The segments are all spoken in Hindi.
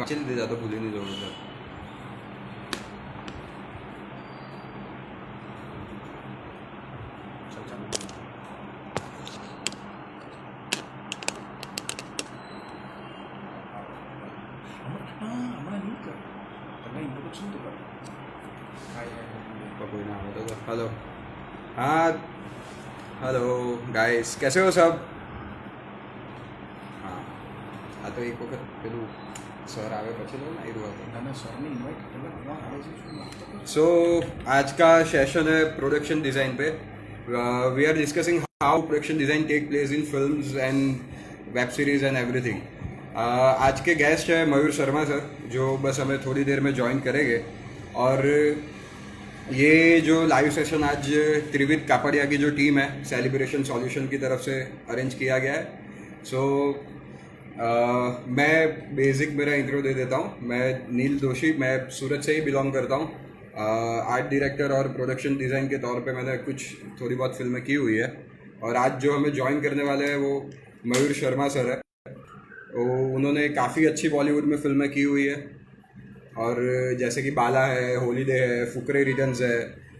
पीछे ले जाता, भूल ही नहीं जाऊंगा। चल चल। हमारा नहीं कर पहला इंट्रोडक्शन तो कर। कोई ना होता तो हेलो। हाँ हेलो गाइस, कैसे हो सब? हाँ हाँ, तो एक वक्त પેલું સર આવે પછી લો ના એ मैंने सर ने इनवाइट किया कौन आवे છે શું નાસ્તો कर। सो आज का सेशन है प्रोडक्शन डिज़ाइन पे। We are discussing how production design take place in films and web series and everything. आज के गेस्ट है मयूर शर्मा सर, जो बस हमें थोड़ी देर में ज्वाइन करेंगे। और ये जो लाइव सेशन आज त्रिविद कापड़िया की जो टीम है सेलिब्रेशन सॉल्यूशन की तरफ से अरेंज किया गया है। सो मैं बेसिक मेरा इंट्रो दे देता हूँ। मैं नील दोषी, मैं सूरत से ही बिलोंग करता हूँ। आर्ट डायरेक्टर और प्रोडक्शन डिज़ाइन के तौर पे मैंने कुछ थोड़ी बहुत फिल्में की हुई है। और आज जो हमें ज्वाइन करने वाले हैं वो मयूर शर्मा सर है। वो उन्होंने काफ़ी अच्छी बॉलीवुड में फिल्में की हुई है, और जैसे कि बाला है, हॉलीडे है, फुकरे रिटर्न्स है,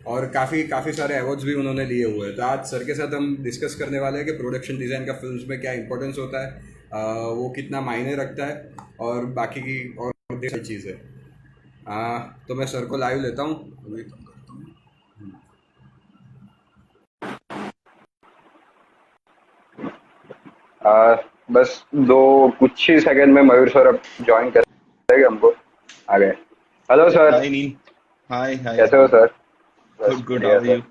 और काफ़ी सारे अवार्ड्स भी उन्होंने लिए हुए हैं। तो आज सर के साथ हम डिस्कस करने वाले हैं कि प्रोडक्शन डिज़ाइन का फिल्म्स में क्या इंपॉर्टेंस होता है, वो कितना मायने रखता है, और बाकी की और सारी चीज़ें। तो मैं सर को लाइव लेता हूँ अभी। बस दो कुछ ही सेकंड में मयूर सर अब ज्वाइन करेंगे हमको। आ गए। हेलो सर, हाय नील। हाय हाय। कैसे हो सर? बस गुड गुड, बढ़िया हाउ आर सर। यू?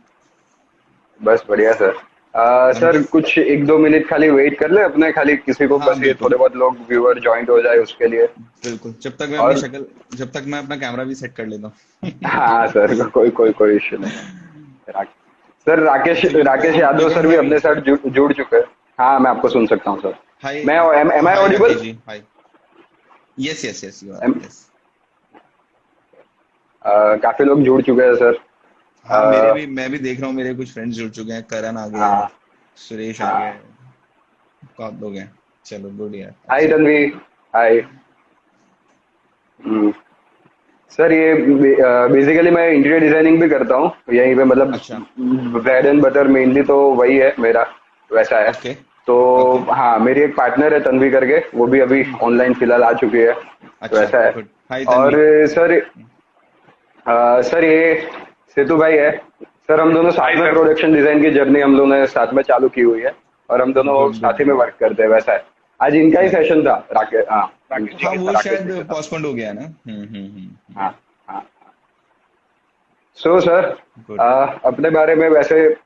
बस बढ़िया sir. I am sir just. कुछ एक दो मिनट खाली वेट कर ले अपने, खाली किसी को, हाँ बस ये बिल्कुल थोड़े बहुत लोग व्यूअर ज्वाइन हो जाए उसके लिए। बिल्कुल, और जब तक मैं अपना कैमरा भी सेट कर लेता हूँ। हाँ सर, कोई कोई कोई इश्यू नहीं है। Sir Rakesh, so Rakesh you Yadav can sir भी हियर मी अपने साथ राइट? जुड़ चुके हैं। हाँ मैं आपको सुन सकता हूँ सर। हाय। मैं am I hi audible? Rakesh ji, hi. Yes yes yes, you are, yes. काफी लोग जुड़ चुके हैं सर। हाँ मेरे भी, मैं भी देख रहा हूँ, मेरे कुछ फ्रेंड्स जुड़ चुके हैं। करण आ गया है, हाँ सुरेश आ गया हाँ। है, बहुत लोग हैं। चलो गुड यार, हाय अच्छा है। तन्वी। हाय। सर ये बेसिकली मैं इंटीरियर डिजाइनिंग भी करता हूँ यहीं पे, मतलब अच्छा। ब्रेड एंड बटर मेनली तो वही है मेरा, वैसा है। ओके तो ओके। हाँ, मेरी एक पार्टनर है तन्वी करके, वो भी अभी हम्म। ऑनलाइन फिलहाल आ चुकी है, तो अच्छा ऐसा है। गुड, हाय और तन्वी। सर सर ये सेतु भाई है। सर हम दोनों हाय साथ में सर। प्रोडक्शन डिजाइन की जर्नी हम लोगों ने साथ में चालू की हुई है, और हम दोनों गुड गुड साथ ही में गुड। वर्क करते हैं, वैसा है। आज इनका ही नाइस। सेशन था, राकेश, हाँ राकेश जी हाँ के वो साथ। राकेश शायद जी के साथ। पोस्टपोन्ड हो गया ना। हाँ हाँ। So sir, good. अपने बारे में वैसे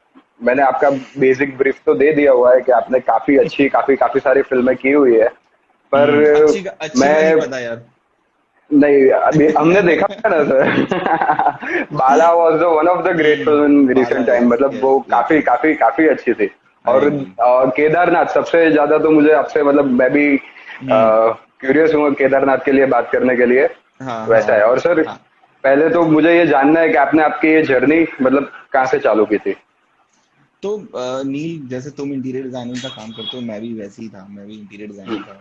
मैंने आपका बेसिक ब्रीफ तो दे दिया हुआ है कि आपने काफी अच्छी काफी सारी फिल्में की हुई है, पर अच्छी का नहीं मैं पता यार। नहीं, अभी हमने देखा है ना sir. Bala was the one of the great film in Bala, recent time, yes मतलब वो यस यस काफी यस। काफी काफी अच्छी थी। आई और एग्री। केदारनाथ सबसे ज्यादा तो मुझे आपसे, मतलब मैं भी हम्म। क्यूरियस हूँ केदारनाथ के लिए बात करने के लिए, हाँ हाँ वैसा है। और सर हाँ। पहले तो मुझे ये जानना है कि आपने आपकी ये जर्नी मतलब कहाँ से चालू की थी? तो नील, जैसे तुम इंटीरियर डिजाइनिंग का काम करते हो, मैं भी वैसे ही था। मैं भी इंटीरियर डिजाइनिंग का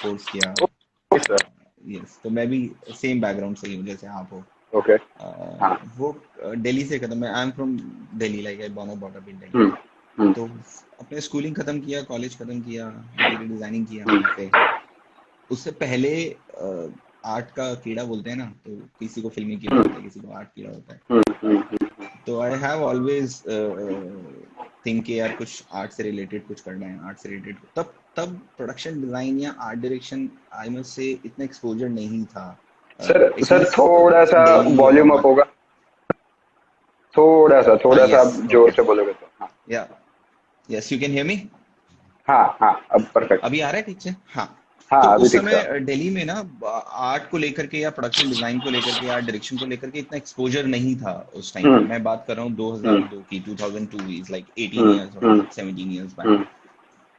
कोर्स किया। Okay sir. यस, तो मैं भी सेम बैकग्राउंड से ही हूँ जैसे आप हो। ओके। अ, हाँ। वो दिल्ली से खत्म है। I am from Delhi, like I born bought up in Delhi. Hmm hmm तो अपने स्कूलिंग खत्म किया, कॉलेज खत्म किया, इंटीरियर डिजाइनिंग किया हम्म वहाँ पे। उससे पहले आर्ट का कीड़ा बोलते हैं ना, तो किसी को फिल्मी कीड़ा होता है, किसी को आर्ट कीड़ा होता है। तो आई हैव ऑलवेज थिंक कि यार कुछ आर्ट से रिलेटेड कुछ करना है, आर्ट से रिलेटेड। तब तब प्रोडक्शन डिजाइन या art direction I must say इतना एक्सपोजर नहीं था, सर सर एटलीस्ट थोड़ा सा दिल्ली और वॉल्यूम अप वहाँ। होगा, हाँ थोड़ा सा यस, आप जोर ओके। से बोलोगे तो। हाँ या yes, you can hear me? हाँ हाँ, अब परफेक्ट। अभी आ रहा है ठीक से? हाँ। हाँ तो अभी उस ठीक समय था। दिल्ली में ना आर्ट को लेकर के या प्रोडक्शन डिजाइन को लेकर के, आर्ट डायरेक्शन को लेकर के इतना एक्सपोजर नहीं था उस टाइम पे। हम्म मैं बात कर रहा हूँ हम्म 2002 की। 2002 इज लाइक 18 हम्म इयर्स और हम्म 17 years back. Hmm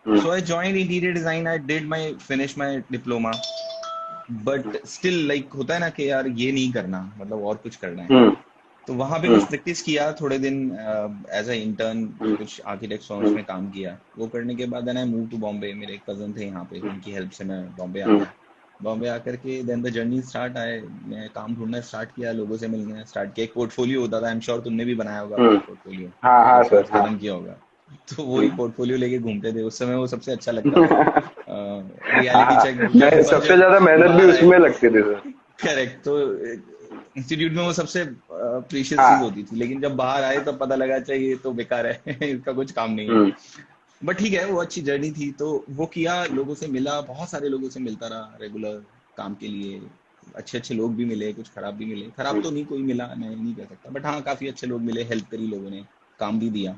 hmm so I joined interior design, I did my finish my diploma. But still like होता है ना कि यार ये नहीं करना, मतलब और कुछ करना है। हम्म तो वहां पे कुछ हम्म प्रैक्टिस किया थोड़े दिन, एज अ इंटर्न हम्म कुछ आर्किटेक्ट फर्म्स हम्म में काम किया। वो करने के बाद then I move to Bombay. मेरे कजन थे यहाँ पे, उनकी हेल्प से मैं बॉम्बे आ हम्म गया। बॉम्बे आकर के देन द जर्नी स्टार्ट आए, मैं काम ढूंढना स्टार्ट किया, लोगों से मिलना स्टार्ट किया। एक पोर्टफोलियो होता था, आई एम श्योर तुमने भी बनाया होगा अपना हम्म। एक पोर्टफोलियो, हाँ हाँ सर, पॉडकास्ट हाँ। खत्म किया होगा। तो वही हम्म। पोर्टफोलियो लेके घूमते थे उस समय, वो सबसे अच्छा लगता था। रियलिटी हाँ, चेक होता था, मैं पर सबसे जब ज्यादा मेहनत भी बाहर आए, उसमें लगती थी सर। करेक्ट, तो इंस्टीट्यूट में वो सबसे प्रीशियस चीज हाँ। होती थी, लेकिन जब बाहर आए तब पता लगा अच्छा ये तो बेकार है इसका कुछ काम नहीं है। हम्म। बट ठीक है, वो अच्छी जर्नी थी, तो वो किया, लोगों से मिला, बहुत सारे लोगों से मिलता रहा रेगुलर काम के लिए। अच्छे अच्छे लोग भी मिले, कुछ खराब भी मिले, खराब तो नहीं कोई मिला, मैं नहीं कह सकता, बट हाँ काफी अच्छे लोग मिले, हेल्प करी लोगों ने, काम भी दिया।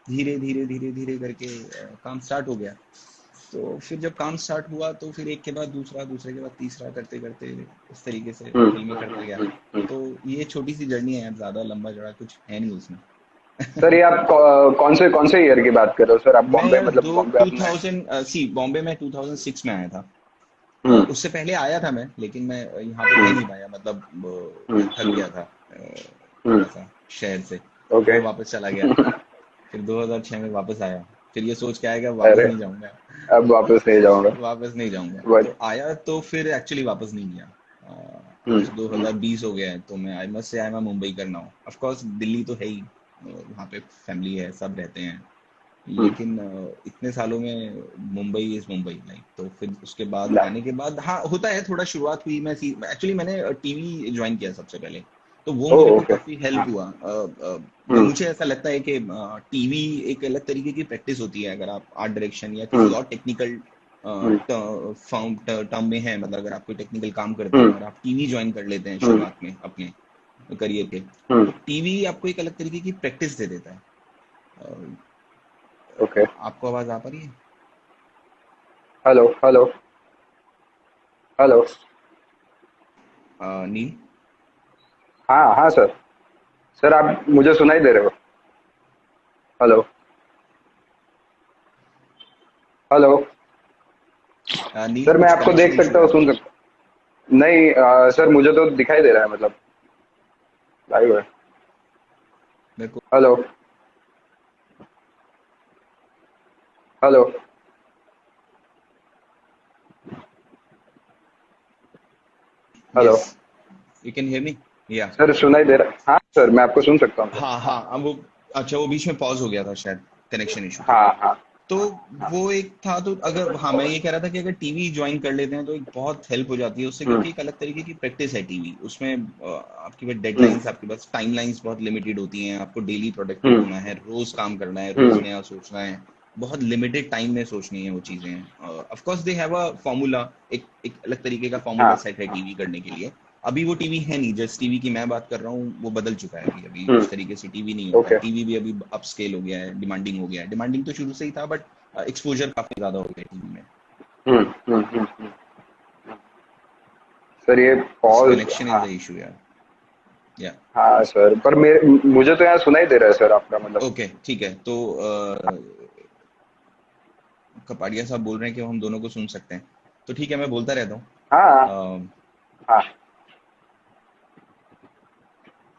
धीरे धीरे धीरे धीरे करके काम स्टार्ट हो गया। तो फिर जब काम स्टार्ट हुआ तो फिर एक के बाद दूसरा, दूसरे के बाद तीसरा, करते करते इस तरीके से फिल्में करता गया। हम्म। तो ये छोटी सी जर्नी है यार, ज्यादा लंबा चौड़ा कुछ है नहीं उसमें। सर ये आप कौन से ईयर की बात कर रहे हो सर? आप मैं बॉम्बे, यार मतलब दो बॉम्बे टू आपने? थाउजेंड सी बॉम्बे में 2006 में आया था। हम्म। उससे पहले आया था मैं, लेकिन मैं यहाँ पे रह हम्म। नहीं पाया, मतलब हम्म। थक गया था हम्म। थोड़ा सा शहर से, तो ओके। मैं वापस चला गया। फिर 2006 में वापस आया, फिर ये सोच के आया कि अब वापस अरे, नहीं जाऊंगा। अब वापस नहीं जाऊंगा। वापस नहीं जाऊंगा, बट। तो आया, तो फिर एक्चुअली वापस नहीं गया। आज हम्म। 2020 हो गया है, तो मैं I must say I am Mumbai करना हूँ, ऑफ कोर्स दिल्ली तो है ही, वहाँ पे फैमिली है, सब रहते हैं, हम्म। लेकिन इतने सालों में मुंबई इज मुंबई, लाइक। तो फिर उसके बाद ना। आने के बाद हाँ होता है, थोड़ा शुरुआत हुई, मैं एक्चुअली मैंने टीवी ज्वाइन किया सबसे पहले, तो वो ओ मेरे को ओके। काफी हेल्प हाँ। हुआ। हम्म। मुझे ऐसा लगता है कि टीवी एक अलग तरीके की प्रैक्टिस होती है, अगर आप आर्ट डायरेक्शन या किसी हम्म। और टेक्निकल हम्म। फॉर्म टर्म में है, मतलब अगर आप कोई टेक्निकल काम करते हैं हम्म। और आप टीवी ज्वाइन कर लेते हैं हम्म। शुरुआत में अपने करियर के, हम्म। तो टीवी आपको एक अलग तरीके की प्रैक्टिस दे देता है। ओके। आपको आवाज आ पा रही है? Hello hello hello. नील? हाँ हाँ सर। सर आप मुझे सुनाई दे रहे हो? Hello hello. नील सर मैं कुछ आपको कनेक्शन देख इशू सकता है हूँ, सुन आपका? सकता हूँ? नहीं सर मुझे तो दिखाई दे रहा है, मतलब लाइव है। मेरे को hello hello. Hello. Yes, you can hear me? या, सर सुनाई दे रहा है? हाँ सर, मैं आपको सुन सकता हूँ सर। हाँ हाँ, अब वो, अच्छा वो बीच में पॉज हो गया था शायद कनेक्शन इशू के। हाँ हाँ तो हाँ। वो एक था, तो अगर, हाँ मैं ये कह रहा था कि अगर टीवी ज्वाइन कर लेते हैं तो एक बहुत हेल्प हो जाती है उससे, हम्म। क्योंकि एक अलग तरीके की प्रैक्टिस है टीवी उसमें। आपके पास हम्म। डेडलाइंस, आपके पास टाइमलाइंस बहुत लिमिटेड होती हैं, आपको डेली प्रोडक्टिव हम्म। होना है, रोज काम करना है, रोज हम्म। नया सोचना है, बहुत लिमिटेड टाइम में सोचनी है वो चीजें। Of course they have a formula, एक अलग तरीके का फॉर्मूला हाँ। सेट है टीवी करने के लिए। अभी वो टीवी है नहीं, जिस टीवी की मैं बात कर रहा हूँ वो बदल चुका है, अभी अभी हम्म। उस तरीके से टीवी नहीं होता है, ओके। टीवी भी अभी अप स्केल हो गया है, डिमांडिंग हो गया है, डिमांडिंग तो शुरू से ही था, बट एक्सपोजर काफी ज्यादा हो गया टीवी में। हम्म। सर ये दिस पॉज, कनेक्शन इज हाँ। द इशू यार। या, हाँ सर, पर मेरे मुझे तो यहाँ सुनाई दे रहा है सर आपका, मतलब। ओके ठीक है, तो कपाड़िया साहब बोल रहे हैं कि हम दोनों को सुन सकते हैं, तो ठीक है, मैं बोलता रहता हाँ हूँ। हाँ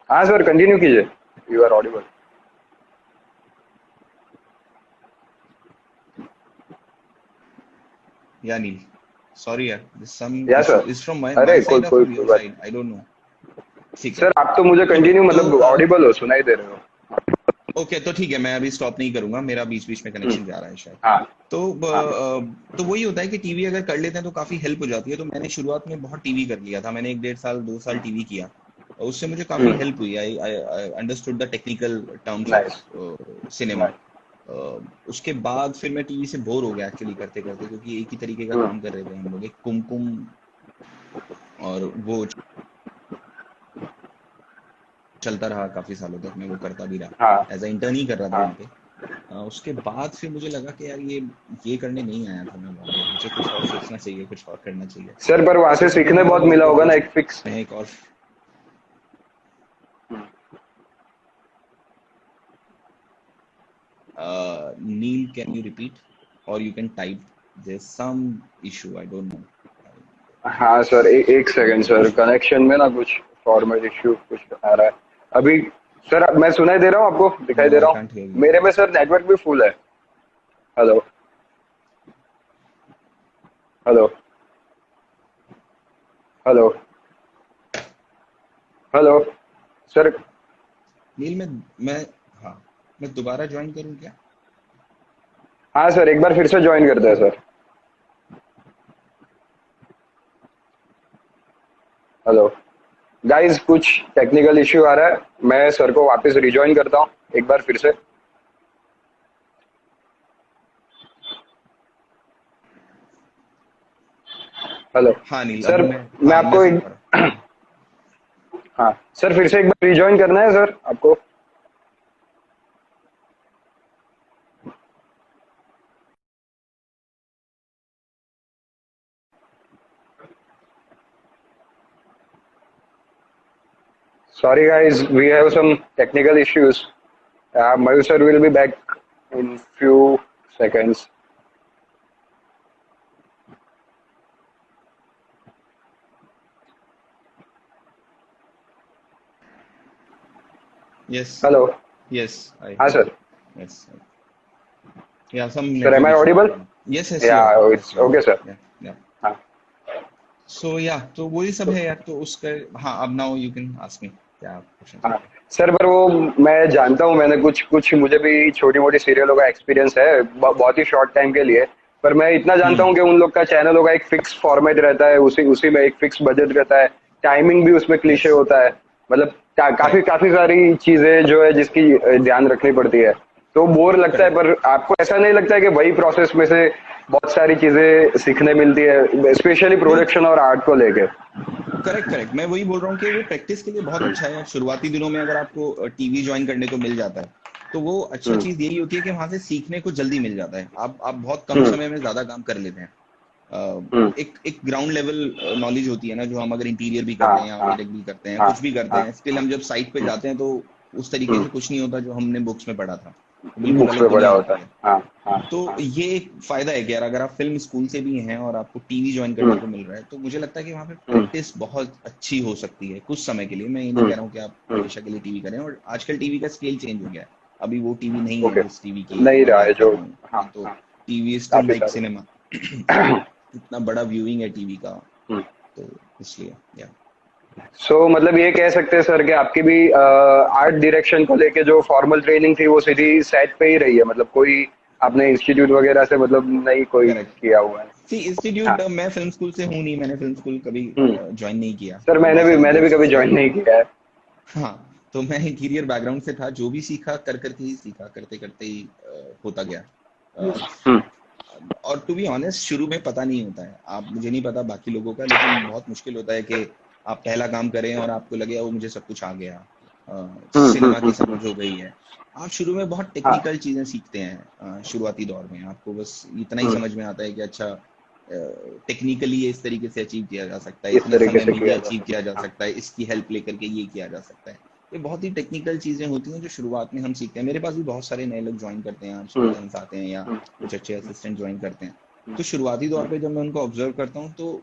हाँ सर, कंटिन्यू कीजिए। You are audible. Yeah Neel, sorry यार, some yeah issue sir. Is from my अरे माय कोई साइड और कोई फ्रॉम कोई योर बात साइड, आई डोंट नो। ठीक नहीं। है, सर आप तो मुझे ठीक है, कंटिन्यू, तो मतलब ऑडिबल हो, सुनाई दे रहे हो। ओके, तो ठीक है, मैं अभी स्टॉप नहीं करूंगा, मेरा बीच बीच में हम्म। कनेक्शन जा रहा है शायद। हाँ तो हाँ। तो वही होता है कि टीवी अगर कर लेते हैं तो काफी हेल्प हो जाती है। तो मैंने शुरुआत में बहुत टीवी कर लिया था, मैंने एक 1.5 साल 2 साल टीवी किया, और उससे मुझे काफी हम्म। हेल्प हुई। I I understood the technical terms of nice. Cinema. Nice. उसके बाद फिर मैं टीवी से बोर हो गया एक्चुअली करते करते, क्योंकि एक ही तरीके का हम्म। काम कर रहे थे हम लोग, एक कुमकुम, और वो चलता रहा काफी सालों तक, मैं वो करता भी रहा, हाँ एज अ इंटर्न ही कर रहा था हाँ। वहां पे। उसके बाद फिर मुझे लगा कि यार ये करने नहीं आया था मैं बॉम्बे, मुझे कुछ और सोचना चाहिए, कुछ और करना चाहिए। सर पर वहां से तो फिर सीखने मैंने बहुत लगा मिला कि होगा कुछ ना, एक फिक्स। मैं एक और नील, कैन यू रिपीट, और you can type, there some issue, I don't know. हाँ सर, एक सेकंड सर, कनेक्शन में ना कुछ फॉर्मेट इश्यू कुछ आ रहा है अभी। सर मैं सुनाई दे रहा हूँ आपको? दिखाई नो, दे आई रहा हूँ? Can't hear you. मेरे में सर नेटवर्क भी फुल है। Hello hello. Hello hello sir. Neel मैं हाँ, मैं दोबारा ज्वाइन करूँ क्या? हाँ सर, एक बार फिर से ज्वाइन करते हैं सर। हेलो गाइस, कुछ टेक्निकल इश्यू आ रहा है, मैं सर को वापस रिजॉइन करता हूँ एक बार फिर से। हेलो हाँ नील, अब सर, मैं मैं आपको सुन एक पा रहा हूँ। हाँ सर, फिर से एक बार रिजॉइन करना है सर आपको। Sorry guys, we have some technical issues. Mayur sir will be back in few seconds. Yes, Hello. yes, I हाँ heard sir. you. Yes. Yeah, some Sir, am network I issue audible? going on. Yes, you are. Yeah, Yes, it's you are. okay sir. Yeah, yeah. हाँ So yeah, तो वही सब है यार, तो उसका हाँ, अब now you can ask me क्या क्वेश्चन हाँ है। सर, पर वो मैं जानता हूँ, मैंने कुछ कुछ मुझे भी छोटी मोटी सीरियलों का एक्सपीरियंस है, बहुत ही शॉर्ट टाइम के लिए। पर मैं इतना जानता हूँ कि उन लोग का चैनलों का एक फिक्स फॉर्मेट रहता है, उसी उसी में एक फिक्स बजट रहता है, टाइमिंग भी उसमें क्लीशे Yes, होता है। मतलब काफी correct, काफी सारी चीजें जो है जिसकी ध्यान रखनी पड़ती है, तो बोर लगता है। correct. पर आपको ऐसा नहीं लगता है कि वही प्रोसेस में से बहुत सारी चीजें सीखने मिलती है, स्पेशली नहीं, प्रोडक्शन और आर्ट को लेके? करेक्ट करेक्ट, मैं वही बोल रहा हूँ कि वो प्रैक्टिस के लिए बहुत अच्छा है। शुरुआती दिनों में अगर आपको टीवी ज्वाइन करने को मिल जाता है, तो वो अच्छा हम्म चीज यही होती है कि वहां से सीखने को जल्दी मिल जाता है। आप बहुत कम हम्म समय में ज्यादा काम कर लेते हैं। हम्म एक एक ग्राउंड लेवल नॉलेज होती है ना, जो हम अगर इंटीरियर भी हाँ करते हैं या हाँ आर्किटेक्ट भी करते हैं, हाँ कुछ भी करते हाँ हैं, स्टिल हम जब साइट पे जाते हैं तो उस तरीके हम्म से कुछ नहीं होता जो हमने बुक्स में पढ़ा था। वो बिल्कुल बुक्स अलग पे पढ़ा दुनिया होता होती है। है। हाँ हाँ तो हाँ ये एक फायदा है कि यार अगर आप फिल्म स्कूल से भी हैं और आपको टीवी ज्वाइन करने हम्म को मिल रहा है, तो मुझे लगता है कि वहां पे हम्म प्रैक्टिस बहुत अच्छी हो सकती है कुछ समय के लिए। मैं ये नहीं हम्म कह रहा हूँ कि आप हम्म हमेशा के लिए टीवी करें, और आजकल टीवी का स्केल चेंज हो गया है। अभी वो टीवी नहीं है ओके, जिस टीवी की नहीं मैं रहा है बात कर जो। रहा हूँ। हाँ हाँ, तो हाँ, टीवी इज स्टिल काफी लाइक सारे। सिनेमा। इतना बड़ा व्यूइंग है टीवी का, हम्म तो इसलिए या सो मतलब ये कह सकते हैं सर कि आपकी भी आर्ट डायरेक्शन को लेके जो फॉर्मल ट्रेनिंग थी वो सीधी सेट पे ही रही है, मतलब कोई आपने इंस्टीट्यूट वगैरह से मतलब नहीं कोई करेक्ट। किया हुआ है? सी हाँ। इंस्टीट्यूट, मैं फिल्म स्कूल से हूँ नहीं, मैंने फिल्म स्कूल कभी हम्म ज्वाइन नहीं किया। सर, मैंने बहुत भी सारे मैंने भी दोस्त कभी थे। ज्वाइन नहीं किया है। हाँ, तो मैं इंटीरियर बैकग्राउंड से था, जो भी सीखा कर करके ही सीखा, करते करते ही होता गया। अ, हम्म और टू बी ऑनेस्ट, शुरू में पता नहीं होता है। आप, मुझे नहीं पता बाकी लोगों का, लेकिन बहुत मुश्किल होता है कि आप पहला काम करें और आपको लगे ओ मुझे सब कुछ आ गया, सिनेमा की हम्म। समझ हो गई है। आप शुरू में बहुत हाँ। टेक्निकल चीजें सीखते हैं। शुरुआती दौर में आपको बस इतना ही हम्म समझ में आता है कि अच्छा, टेक्निकली ये इस तरीके से अचीव किया जा सकता है, इस इतने तरीके समय से में ये किया जा अचीव किया जा सकता है। सकता है, इसकी हेल्प लेकर के ये किया जा सकता है। ये बहुत ही टेक्निकल चीजें होती हैं जो शुरुआत में हम सीखते हैं। मेरे पास भी बहुत सारे नए लोग ज्वाइन करते हैं, हम्म स्टूडेंट्स आते हैं या हम्म कुछ अच्छे असिस्टेंट ज्वाइन करते हैं। हम्म तो शुरुआती दौर हम्म पे जब मैं उनको ऑब्जर्व करता हूँ, तो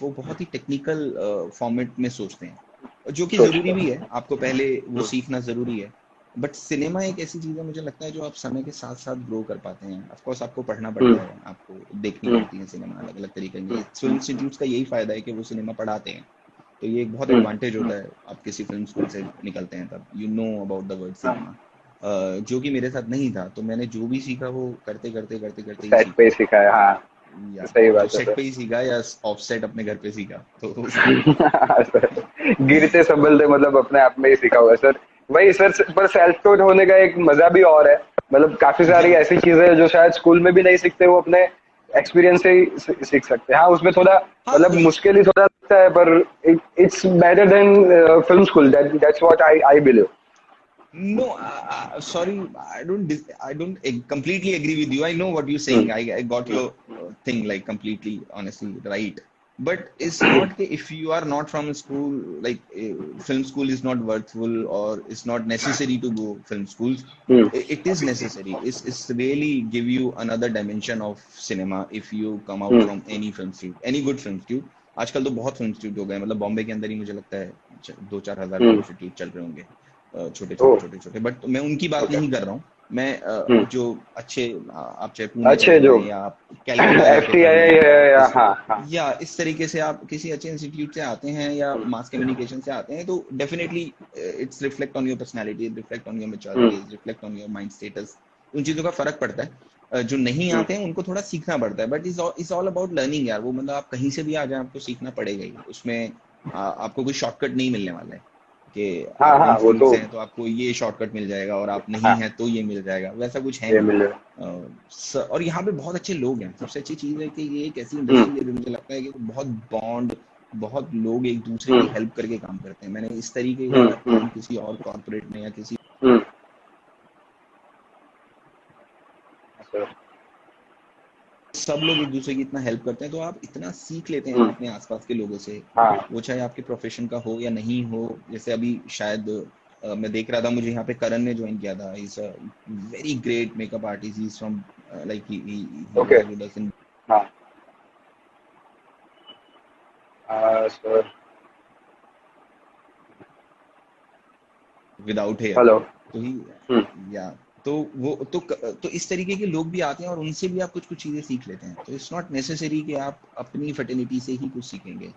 वो बहुत ही टेक्निकल फॉर्मेट में सोचते हैं, और जो कि सोचता जरूरी भी हूँ। है, आपको पहले वो हम्म सीखना जरूरी है। बट सिनेमा एक ऐसी चीज है, मुझे लगता है, जो आप समय के साथ साथ ग्रो कर पाते हैं। ऑफ कोर्स आपको पढ़ना हम्म पड़ता है, आपको देखनी हम्म पड़ती है सिनेमा अलग अलग तरीके की। फिल्म हम्म इंस्टीट्यूट्स का यही फायदा है कि वो सिनेमा पढ़ाते हैं, तो ये एक बहुत हम्म एडवांटेज हम्म होता है। आप किसी फिल्म स्कूल से निकलते हैं तब you know about the word हाँ, सिनेमा, जो कि मेरे साथ नहीं था। तो मैंने जो भी सीखा वो करते करते करते करते ही सेट पे ही सीखा। सीखा है, हाँ। या सही जो बात है सेट सर। पे ही सीखा या ऑफ सेट अपने घर पे सीखा, तो सर, गिरते संभलते मतलब अपने आप में ही सीखा हुआ है सर। वही सर, पर सेल्फ टॉट होने का एक मजा भी और है। मतलब काफी या सारी ऐसी चीजें हैं जो शायद स्कूल में भी नहीं सीखते, वो अपने एक्सपीरियंस से ही सीख सकते हैं। हाँ, उसमें थोड़ा हाँ, मतलब मुश्किल ही थोड़ा लगता है, पर it's better than film school, that's what I I believe. no, sorry, I don't completely agree with you. I know what you're saying. I got your thing like completely, honestly, right. But it's not that if you are not from a school, like film school is not worthwhile or it's not necessary to go film schools. It is necessary. It's really give you another dimension of cinema if you come out from any film institute, any good film institute. आजकल तो बहुत फिल्म इंस्टीट्यूट हो गए, मतलब बॉम्बे के अंदर ही मुझे लगता है 2-4 हजार फिल्म इंस्टीट्यूट चल रहे होंगे, छोटे छोटे ओह, छोटे छोटे। बट मैं उनकी बात ओके। नहीं कर रहा हूँ। मैं हम्म, जो अच्छे आप चाहे पुणे अच्छे चले जो जाएं या आप कैलकाटा जाके पढ़ FTI लें है या इस हाँ हाँ। या इस तरीके से आप किसी अच्छे इंस्टीट्यूट से आते हैं या हम्म, मास कम्युनिकेशन से आते हैं तो definitely it's reflect on your personality, reflect on your hmm, maturity, reflect on your mind status. उन चीजों का फर्क पड़ता है। जो नहीं हम्म, आते हैं उनको थोड़ा सीखना पड़ता है, but is all about learning यार। वो मतलब आप कहीं से भी आ जाए आपको सीखना पड़ेगा ही उसमें। आपको कोई शॉर्टकट नहीं मिलने वाला है कि हाँ आप हाँ इन वो फील्ड तो से हैं तो आपको ये शॉर्टकट मिल जाएगा और आप नहीं हाँ हैं तो ये मिल जाएगा, वैसा कुछ है ये नहीं। मिले। और यहाँ पे बहुत अच्छे लोग हैं। सबसे अच्छी चीज है कि ये एक ऐसी हम्म, इंडस्ट्री है जो मुझे लगता है कि बहुत बॉन्ड, बहुत लोग एक दूसरे की हम्म, हेल्प करके काम करते हैं। मैंने इस तरीके का हम्म, काम किसी और कॉर्पोरेट में या किसी हम्म, सर, सब लोग एक दूसरे की इतना हेल्प करते हैं तो आप इतना सीख लेते हैं हम्म, अपने आसपास के लोगों से। हाँ वो चाहे आपके प्रोफेशन का हो या नहीं हो। जैसे अभी शायद मैं देख रहा था, मुझे यहाँ पे करण ने ज्वाइन किया था। Is a very great makeup artist. He is from like he okay was with us in हाँ सर। Without hair. हेलो। तो ही हम्म, या तो वो तो इस तरीके के लोग भी आते हैं और उनसे भी आप कुछ कुछ चीजें सीख लेते हैं। तो इट्स नॉट नेसेसरी कि आप अपनी फर्टिलिटी से ही कुछ सीखेंगे।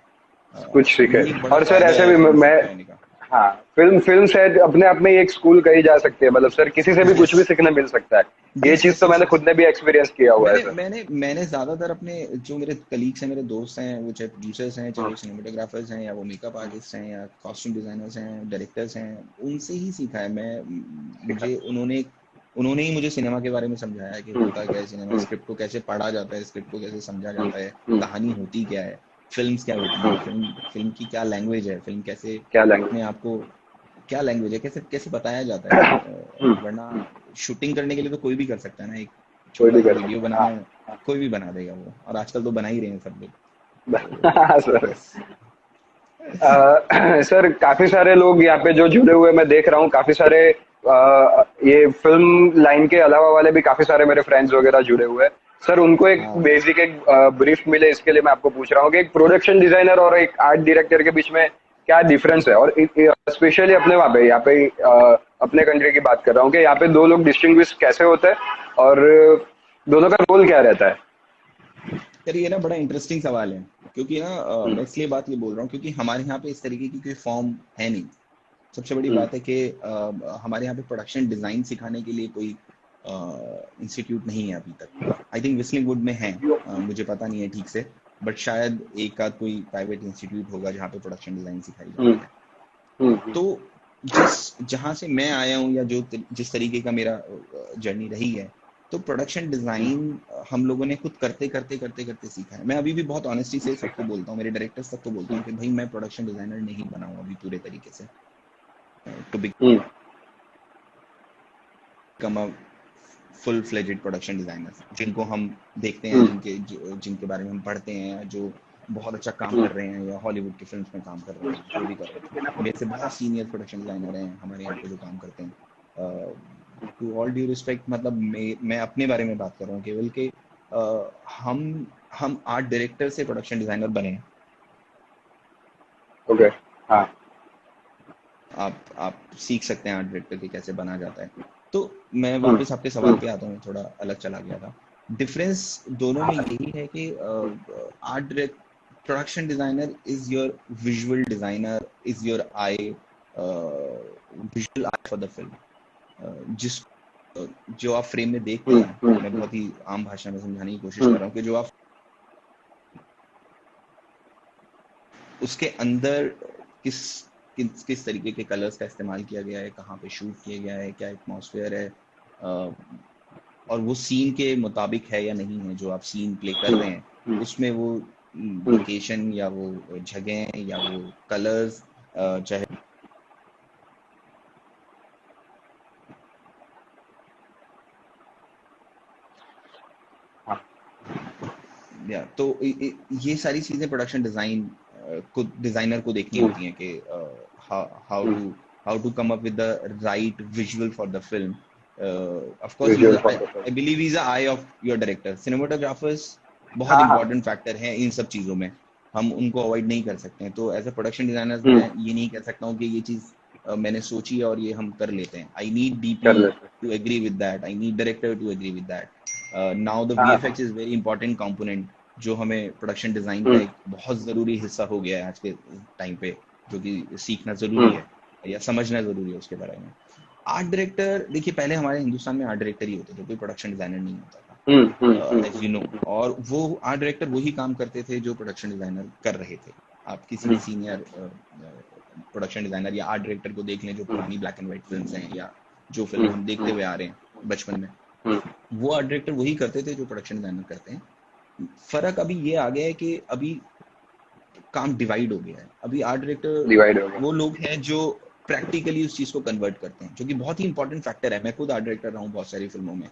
कुछ सीखे। ये एक बड़ा और सर फायदा ऐसे है भी फिल्म मैं सीखते रहने का। हाँ फिल्म फिल्म शायद अपने आप में ही एक स्कूल कही जा सकती है, मतलब सर किसी से भी कुछ यस भी सीखने मिल सकता है। ये यस चीज यस तो यस मैंने यस। खुद ने भी एक्सपीरियंस किया हुआ है मैंने सर। मैंने मैंने ज्यादातर अपने जो मेरे कलीग्स हैं, मेरे दोस्त हैं, वो चाहे प्रोड्यूसर्स हैं, चाहे हम्म, वो सिनेमेटोग्राफर्स हैं, या वो मेकअप आर्टिस्ट हैं, या कॉस्ट्यूम डिजाइनर्स हैं, डायरेक्टर्स हैं, उनसे ही सीखा है मैं। ठीक है। मुझे उन्होंने उन्होंने ही मुझे सिनेमा के बारे में समझाया है कि हम्म, होता क्या है सिनेमा, हम्म, स्क्रिप्ट को कैसे पढ़ा जाता है, स्क्रिप्ट को कैसे समझा हम्म, जाता है, हम्म, कहानी होती क्या है, फिल्म्स क्या होती हैं, हम्म, फिल्म फिल्म की क्या लैंग्वेज है, फिल्म कैसे क्या लैंग्वेज। अपने आप को, क्या लैंग्वेज है, कैसे कैसे बताया जाता है। हम्म, वरना शूटिंग करने के लिए तो कोई भी कर सकता है ना। एक कोई छोटा भी सा कर वीडियो सकता है हाँ। बनाना है, कोई भी बना देगा वो, और आजकल तो बना ही रहे हैं सब लोग। हाँ तो सर। यस। सर काफी सारे लोग यहाँ पे जो जुड़े हुए मैं देख रहा हूँ, काफी सारे ये फिल्म लाइन के अलावा वाले भी काफी सारे मेरे फ्रेंड्स वगैरह जुड़े हुए हैं। सर उनको एक हाँ बेसिक एक ब्रीफ मिले इसके लिए मैं आपको पूछ रहा हूँ कि एक प्रोडक्शन डिजाइनर और एक आर्ट डायरेक्टर के बीच में क्या डिफरेंस है, और स्पेशली अपने वहाँ पे यहाँ पे अपने कंट्री की बात कर रहा हूँ कि यहाँ पे दो लोग डिस्टिंग्विश कैसे होते हैं और दोनों का रोल क्या रहता है। सर, ये ना बड़ा इंटरेस्टिंग सवाल है। क्योंकि ना हम्म, मैं इसलिए बात ये बोल रहा हूँ क्योंकि हमारे यहाँ पे इस तरीके की कोई फॉर्म है नहीं। सबसे बड़ी हम्म, बात है कि हमारे यहाँ पे प्रोडक्शन डिजाइन सिखाने के लिए कोई इंस्टीट्यूट नहीं है अभी तक। आई थिंक विस्लिंग वुड में है, मुझे पता नहीं है ठीक से, बट शायद एक आध कोई प्राइवेट इंस्टीट्यूट होगा जहाँ पे प्रोडक्शन डिजाइन सिखाई हम्म, जाती है। हम्म, तो जिस जहाँ से मैं आया हूँ या जिस तरीके का मेरा जर्नी रही है, तो प्रोडक्शन हम्म, डिजाइन हम लोगों ने खुद करते करते करते करते सीखा है। मैं अभी भी बहुत ऑनेस्टी से ठीक सबको है। बोलता हूँ, मेरे डायरेक्टर्स तक को बोलता हम्म, हूँ कि भाई मैं प्रोडक्शन डिजाइनर नहीं बना हूँ अभी पूरे तरीके से to hmm, become a full fledged production designer, जिनको हम देखते हैं, हम्म, जिनके बारे में हम पढ़ते हैं, जो बहुत अच्छा काम हम्म, कर रहे हैं या हॉलीवुड की फिल्म्स में काम कर रहे हैं, जो भी कर रहे हैं। मेरे से बहुत सीनियर प्रोडक्शन डिजाइनर हैं हमारे यहाँ पे जो काम करते हैं। टू ऑल ड्यू रिस्पेक्ट, मतलब मैं अपने बारे में बात कर रहा हूँ केवल कि हम आर्ट डायरेक्टर से प्रोडक्शन डिजाइनर बने हैं। ओके हाँ। आप सीख सकते हैं आर्ट डायरेक्टर के कैसे बना जाता है। तो मैं हम्म, वापस आपके सवाल हम्म, पे आता हूँ, थोड़ा अलग चला गया था। डिफरेंस दोनों में यही है कि art direct production designer is your visual designer, is your I, visual I for the film. जिस जो आप फ्रेम में देखते हम्म, हैं, हम्म, मैं बहुत ही आम भाषा में समझाने की कोशिश हम्म, कर रहा हूँ कि जो आप उसके अंदर किस किस तरीके के कलर्स का इस्तेमाल किया गया है, कहाँ पे शूट किया गया है, क्या एटमॉस्फेयर है, और वो सीन के मुताबिक है या नहीं है जो आप सीन प्ले कर हम्म, रहे हैं, हम्म, उसमें वो हम्म, लोकेशन या वो जगह या वो कलर्स, चाहे हाँ, या तो ये सारी चीजें प्रोडक्शन डिजाइन को डिजाइनर को देखनी हम्म, होती हैं कि how hmm, to how to come up with the right visual for the film. Of course visual for the I believe is the eye of your director. Cinematographers बहुत हाँ हाँ। इंपॉर्टेंट फैक्टर है इन सब चीजों में, हम उनको अवॉइड नहीं कर सकते हैं। तो एज अ प्रोडक्शन डिजाइनर हम्म, मैं ये नहीं कह सकता हूँ कि ये चीज मैंने सोची है और ये हम कर लेते हैं. आई नीड कर डीपी लेते हैं. To agree with that, I need director to agree with that. Now the हाँ. VFX is very important component, जो हमें प्रोडक्शन डिजाइन का हम्म. एक बहुत जरूरी हिस्सा हो गया है आज के टाइम पे, जो कि सीखना जरूरी है या समझना जरूरी है उसके बारे में. आर्ट डायरेक्टर, देखिए पहले हमारे हिंदुस्तान में आर्ट डायरेक्टर ही होते थे, कोई प्रोडक्शन डिजाइनर नहीं होता था, एज यू नो. और वो आर्ट डायरेक्टर वही काम करते थे जो प्रोडक्शन डिजाइनर कर रहे थे. आप किसी भी सीनियर प्रोडक्शन डिजाइनर या आर्ट डायरेक्टर को देख लें जो पुरानी ब्लैक एंड व्हाइट फिल्म्स हैं या जो फिल्म हम देखते हुए आ रहे हैं बचपन में, वो आर्ट डायरेक्टर वही करते थे जो प्रोडक्शन डिजाइनर करते हैं. फर्क अभी ये आ गया है कि अभी काम डिवाइड हो गया है. अभी आर्ट डायरेक्टर डिवाइड हो गया. वो लोग हैं जो प्रैक्टिकली उस चीज को कन्वर्ट करते हैं, जो कि बहुत ही इंपॉर्टेंट फैक्टर है. मैं खुद आर्ट डायरेक्टर रहा हूँ बहुत सारी फिल्मों में,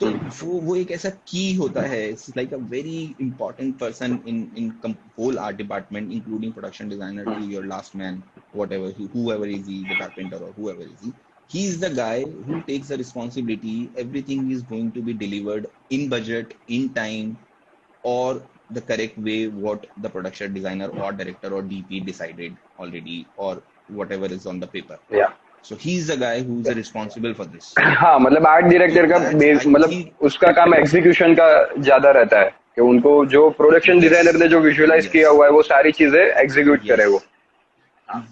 तो वो एक ऐसा की होता है. It's like a very important person in whole art department, including production designer to your last man, whatever whoever is he, the carpenter or whoever is he is the guy who takes the responsibility. Everything is going to be delivered in budget, in time, or the correct way what the production designer or director or DP decided already, or whatever is on the paper. या. So he is the guy who is responsible for this. हाँ, मतलब आर्ट डायरेक्टर का बेस, मतलब उसका काम एग्जीक्यूशन का ज्यादा रहता है कि उनको जो प्रोडक्शन डिजाइनर ने जो विजुअलाइज किया हुआ है वो सारी चीजें एग्जीक्यूट करे वो.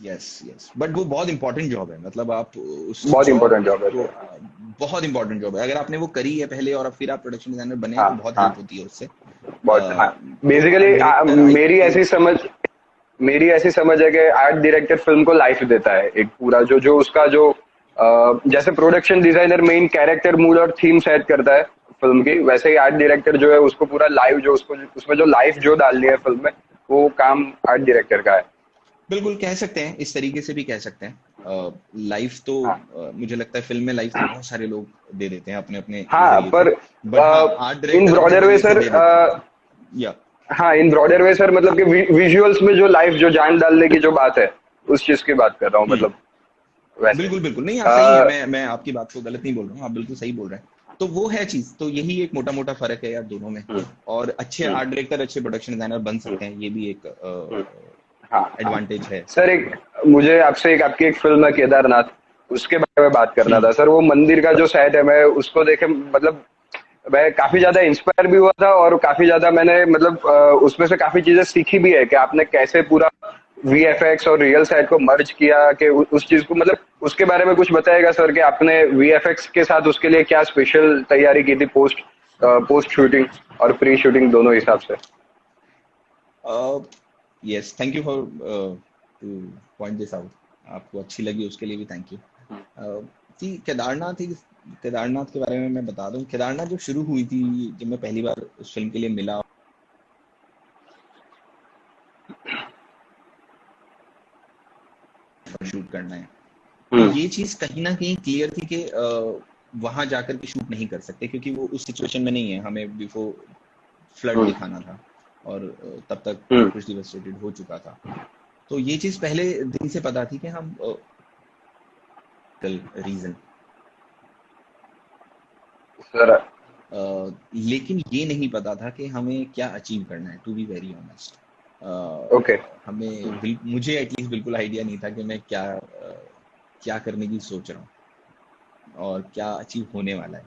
यस यस, बट वो बहुत इंपॉर्टेंट जॉब है. मतलब आप उस बहुत इंपॉर्टेंट जॉब है. बहुत इंपॉर्टेंट जॉब है. अगर आपने वो करी है पहले और फिर आप प्रोडक्शन डिजाइनर बने हाँ, तो बहुत हाँ. हेल्प होती है उससे. बहुत. हाँ, बेसिकली मेरी ऐसी समझ है कि आर्ट डायरेक्टर फिल्म को लाइफ देता है, एक पूरा जो उसका जो जैसे production designer main character, mood और थीम सेट करता है फिल्म की, वैसे ही आर्ट डायरेक्टर जो है उसको पूरा लाइव, जो उसको उसमें जो लाइफ जो डालनी है फिल्म में, वो काम आर्ट डायरेक्टर का है. बिल्कुल कह सकते हैं, इस तरीके से भी कह सकते हैं. लाइफ तो मुझे लगता है फिल्म में लाइफ तो बहुत सारे लोग दे देते हैं अपने अपने. हाँ, पर इन ब्रॉडर वे सर, या हाँ, इन ब्रॉडर वे सर, मतलब कि विजुअल्स में जो लाइफ, जो जान डालने की जो बात है, उस चीज की बात कर रहा हूँ. मतलब वैसे. बिल्कुल बिल्कुल नहीं, आप सही है. मैं आपकी बात को गलत नहीं बोल रहा हूँ, आप बिल्कुल सही बोल रहे हैं. तो वो है चीज. तो यही एक मोटा मोटा फर्क है यार दोनों में. और अच्छे आर्ट डायरेक्टर अच्छे प्रोडक्शन डिजाइनर बन सकते हैं, ये भी एक एडवांटेज है. सर, मुझे आपसे आपकी एक फिल्म है केदारनाथ, उसके बारे में बात करना था सर. वो मंदिर का जो सेट है, मैं उसको देखे, मतलब मैं काफी ज्यादा इंस्पायर भी हुआ था और काफी ज्यादा मैंने, मतलब उसमें से काफी चीजें सीखी भी है कि आपने कैसे पूरा वीएफएक्स और रियल साइड को मर्ज किया, कि उस चीज को, मतलब उसके बारे में कुछ बताएगा सर कि आपने वीएफएक्स के साथ उसके लिए क्या स्पेशल तैयारी की थी, पोस्ट शूटिंग और प्री शूटिंग दोनों हिसाब से. Yes, thank you for two point this out. आपको अच्छी लगी उसके लिए भी थैंक यू. केदारनाथ के बारे में मैं बता दूं. केदारनाथ जब शुरू हुई थी, जब मैं पहली बार उस फिल्म के लिए मिला, शूट करना है, तो ये चीज कहीं ना कहीं क्लियर थी कि वहां जाकर के शूट नहीं कर सकते, क्योंकि वो उस सिचुएशन में नहीं है. हमें बिफोर फ्लड दिखाना था और तब तक कुछ डिवास्टेटेड हो चुका था. तो ये चीज पहले दिन से पता थी कि हम रीजन सर, लेकिन ये नहीं पता था कि हमें क्या अचीव करना है. To be very honest, okay. मुझे एटलीस्ट बिल्कुल आइडिया नहीं था कि मैं क्या करने की सोच रहा हूँ और क्या अचीव होने वाला है.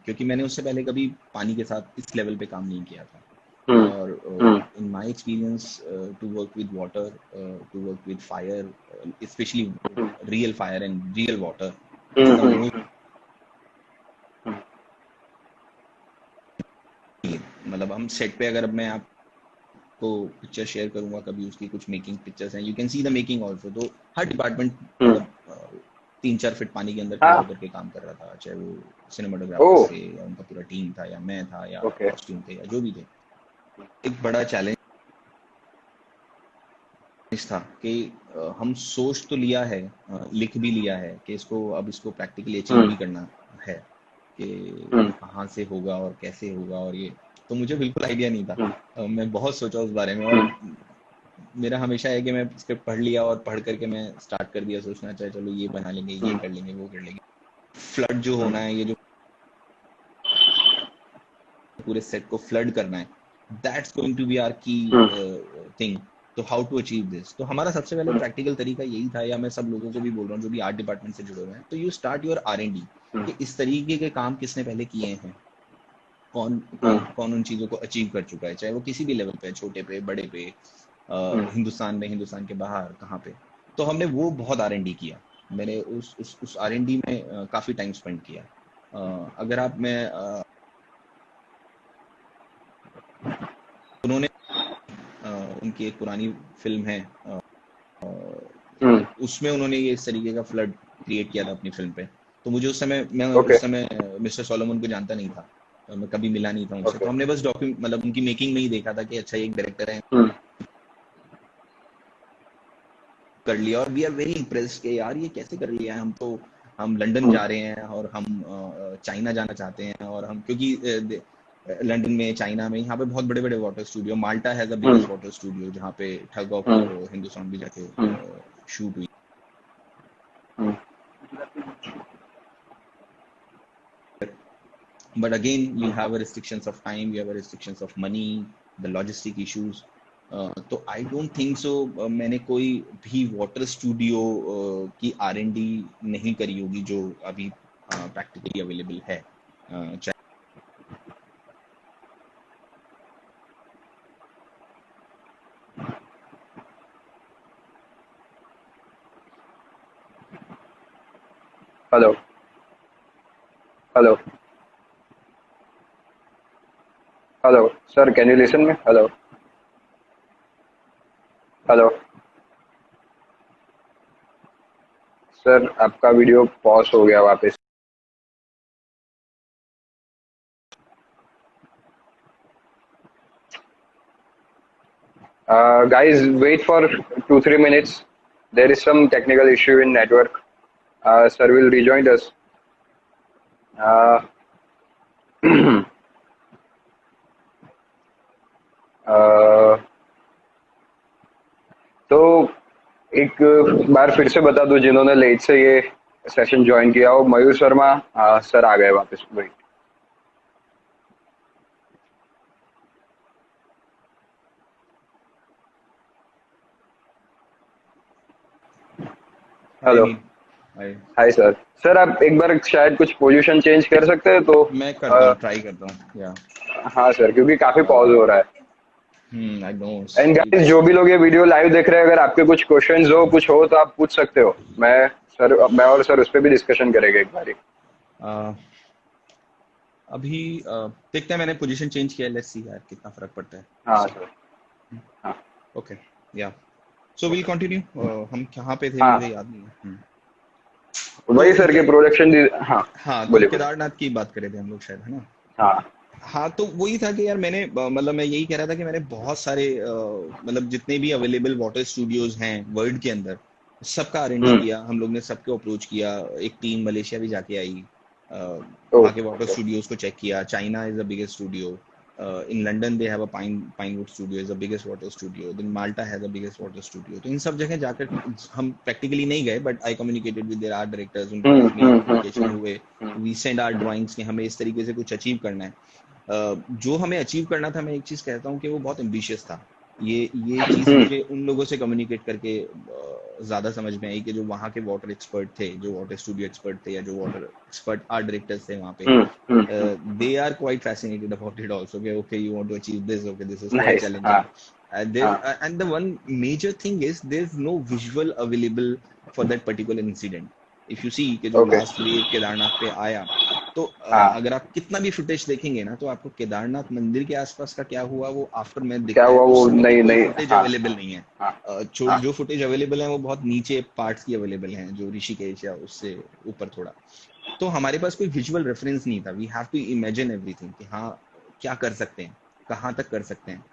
क्योंकि मैंने उससे पहले कभी पानी के साथ इस लेवल पे काम नहीं किया था. और in my experience, to work with water, to work with fire, especially real fire and real water, मतलब हम सेट पे, अगर मैं आपको पिक्चर शेयर करूंगा कभी, उसकी कुछ मेकिंग पिक्चर्स हैं, you can see the making also. तो हर डिपार्टमेंट 3-4 फीट पानी के अंदर खड़ा होकर के काम कर रहा था, चाहे वो सिनेमाटोग्राफर थे या उनका पूरा टीम था या मैं था या कॉस्ट्यूम थे या जो भी थे. एक बड़ा चैलेंज था कि हम सोच तो लिया है, लिख भी लिया है कि इसको प्रैक्टिकली अचीव भी करना है कि कहाँ से होगा और कैसे होगा. और ये तो मुझे बिल्कुल आइडिया नहीं था. मैं बहुत सोचा उस बारे में, और मेरा हमेशा है कि मैं स्क्रिप्ट पढ़ लिया और पढ़ करके मैं स्टार्ट कर दिया सोचना, चाहे चलो ये बना लेंगे, ये कर लेंगे, वो कर लेंगे. फ्लड जो होना है, ये जो पूरे सेट को फ्लड करना है, that's going to be our key thing. तो हाउ टू अचीव दिस। तो हमारा सबसे पहले प्रैक्टिकल तरीका यही था, या मैं सब लोगों को भी बोल रहा हूँ जो भी आर्ट डिपार्टमेंट से जुड़े हुए हैं, तो यू स्टार्ट योर R&D कि इस तरीके के काम किसने पहले किए हैं, कौन कौन कौन उन चीजों को अचीव कर चुका है, चाहे वो किसी भी लेवल पे, छोटे पे, बड़े पे, हिंदुस्तान में, हिंदुस्तान के बाहर, कहाँ पे। तो हमने वो बहुत R&D किया। मैंने उस R&D में काफी टाइम स्पेंड किया। अगर आप मैं उन्होंने उनकी एक पुरानी फिल्म है, उसमें उन्होंने ये इस तरीके का फ्लड क्रिएट किया था अपनी फिल्म पे। तो मुझे उस समय, मैं Okay. उस समय मिस्टर सोलोमन को जानता नहीं था, मैं कभी मिला नहीं था उनसे। Okay. तो हमने बस डॉक्यूमेंट, मतलब उनकी मेकिंग में ही देखा था कि अच्छा ये एक डायरेक्टर है, कर लिया। और वी आर वेरी इम्प्रेस्ड कि यार ये कैसे कर लिया है। हम लंदन जा रहे हैं और हम चाइना जाना चाहते हैं, और हम क्योंकि लंदन में, चाइना में, यहाँ पे बहुत बड़े बड़े water studio, Malta has the biggest water studio जहाँ पे ठग ऑफ हिंदुस्तान भी जाके शूट हुई। But again, you have a restrictions of time, you have a restrictions of money, the logistic issues. तो आई डोंट थिंक सो मैंने कोई भी वाटर स्टूडियो की R&D नहीं करी होगी जो अभी प्रैक्टिकली अवेलेबल है। Hello. Hello. Hello. Sir, can you listen me? Hello. Hello. Sir आपका वीडियो पॉज हो गया वापस। Guys, wait for 2-3 minutes. There is some technical issue in network. Sir will rejoin us. Uh, uh, तो एक बार फिर से बता दूं, जिन्होंने लेट से ये सेशन ज्वाइन किया हो, मयूर शर्मा सर आ गए वापस। Wait. Hello. Hi sir. Sir आप एक बार शायद कुछ पोजीशन चेंज कर सकते हैं तो मैं करता हूँ, ट्राई करता हूँ। या हाँ सर, क्योंकि काफी पॉज हो रहा है। I know. एंड गाइस, जो भी लोग ये वीडियो लाइव देख रहे हैं, अगर आपके कुछ क्वेश्चंस हो, कुछ हो, तो आप पूछ सकते हो। मैं और सर उस पर भी डिस्कशन करेंगे एक बारी। अभी देखते हैं, मैंने पोजीशन चेंज किया, लेट्स सी यार कितना फर्क पड़ता है। हाँ सर। हाँ ओके, या सो विल कंटिन्यू। हम कहाँ पे थे हाँ, मुझे याद नहीं है। वही तो सर के प्रोडक्शन। हाँ हाँ, तो बोलिए बोलिए। केदारनाथ की बात करे थे हम लोग शायद, है ना। हाँ हाँ, तो वही था कि यार मैंने मतलब मैं यही कह रहा था कि मैंने बहुत सारे मतलब जितने भी अवेलेबल वाटर स्टूडियोज हैं वर्ल्ड के अंदर, सबका R&D किया हम लोग ने, सबको अप्रोच किया। एक टीम मलेशिया भी जाके आई, वहाँ के वाटर स्टूडियोज को चेक किया। China is the biggest studio, in London they have a Pinewood studio is the biggest water studio, then Malta has the biggest water studio। तो इन सब जगह जाकर हम प्रैक्टिकली नहीं गए, but I communicated with their art directors, उनके साथ मेरे कम्युनिकेशन हुए, वी सेंड आवर ड्राइंग्स कि हमें इस तरीके से कुछ अचीव करना है। जो हमें अचीव करना था, मैं एक चीज कहता हूँ कि वो बहुत एम्बिशियस था। ये चीज मुझे उन लोगों से कम्युनिकेट करके ज्यादा समझ में आई कि जो वहाँ के वाटर एक्सपर्ट थे, जो वाटर स्टूडियो एक्सपर्ट थे, या जो वाटर एक्सपर्ट आर्ट डायरेक्टर्स थे वहाँ पे, they are quite fascinated about it also, okay you want to achieve this, okay this is quite Nice. challenging, and the one major thing is there's no visual available for that particular incident। if you see कि जो लास्ट वेव केदारनाथ पे आया, तो अगर आप कितना भी फुटेज देखेंगे ना, तो आपको केदारनाथ मंदिर के आसपास का क्या हुआ वो आफ्टर में दिखता है। वो नहीं नहीं फुटेज अवेलेबल नहीं है। जो फुटेज अवेलेबल है वो बहुत नीचे पार्ट्स की अवेलेबल हैं, जो ऋषिकेश या उससे ऊपर थोड़ा। तो हमारे पास कोई विजुअल रेफरेंस नहीं था। We have to imagine everything कि हाँ क्या कर सकते हैं, कहाँ तक कर सकते हैं,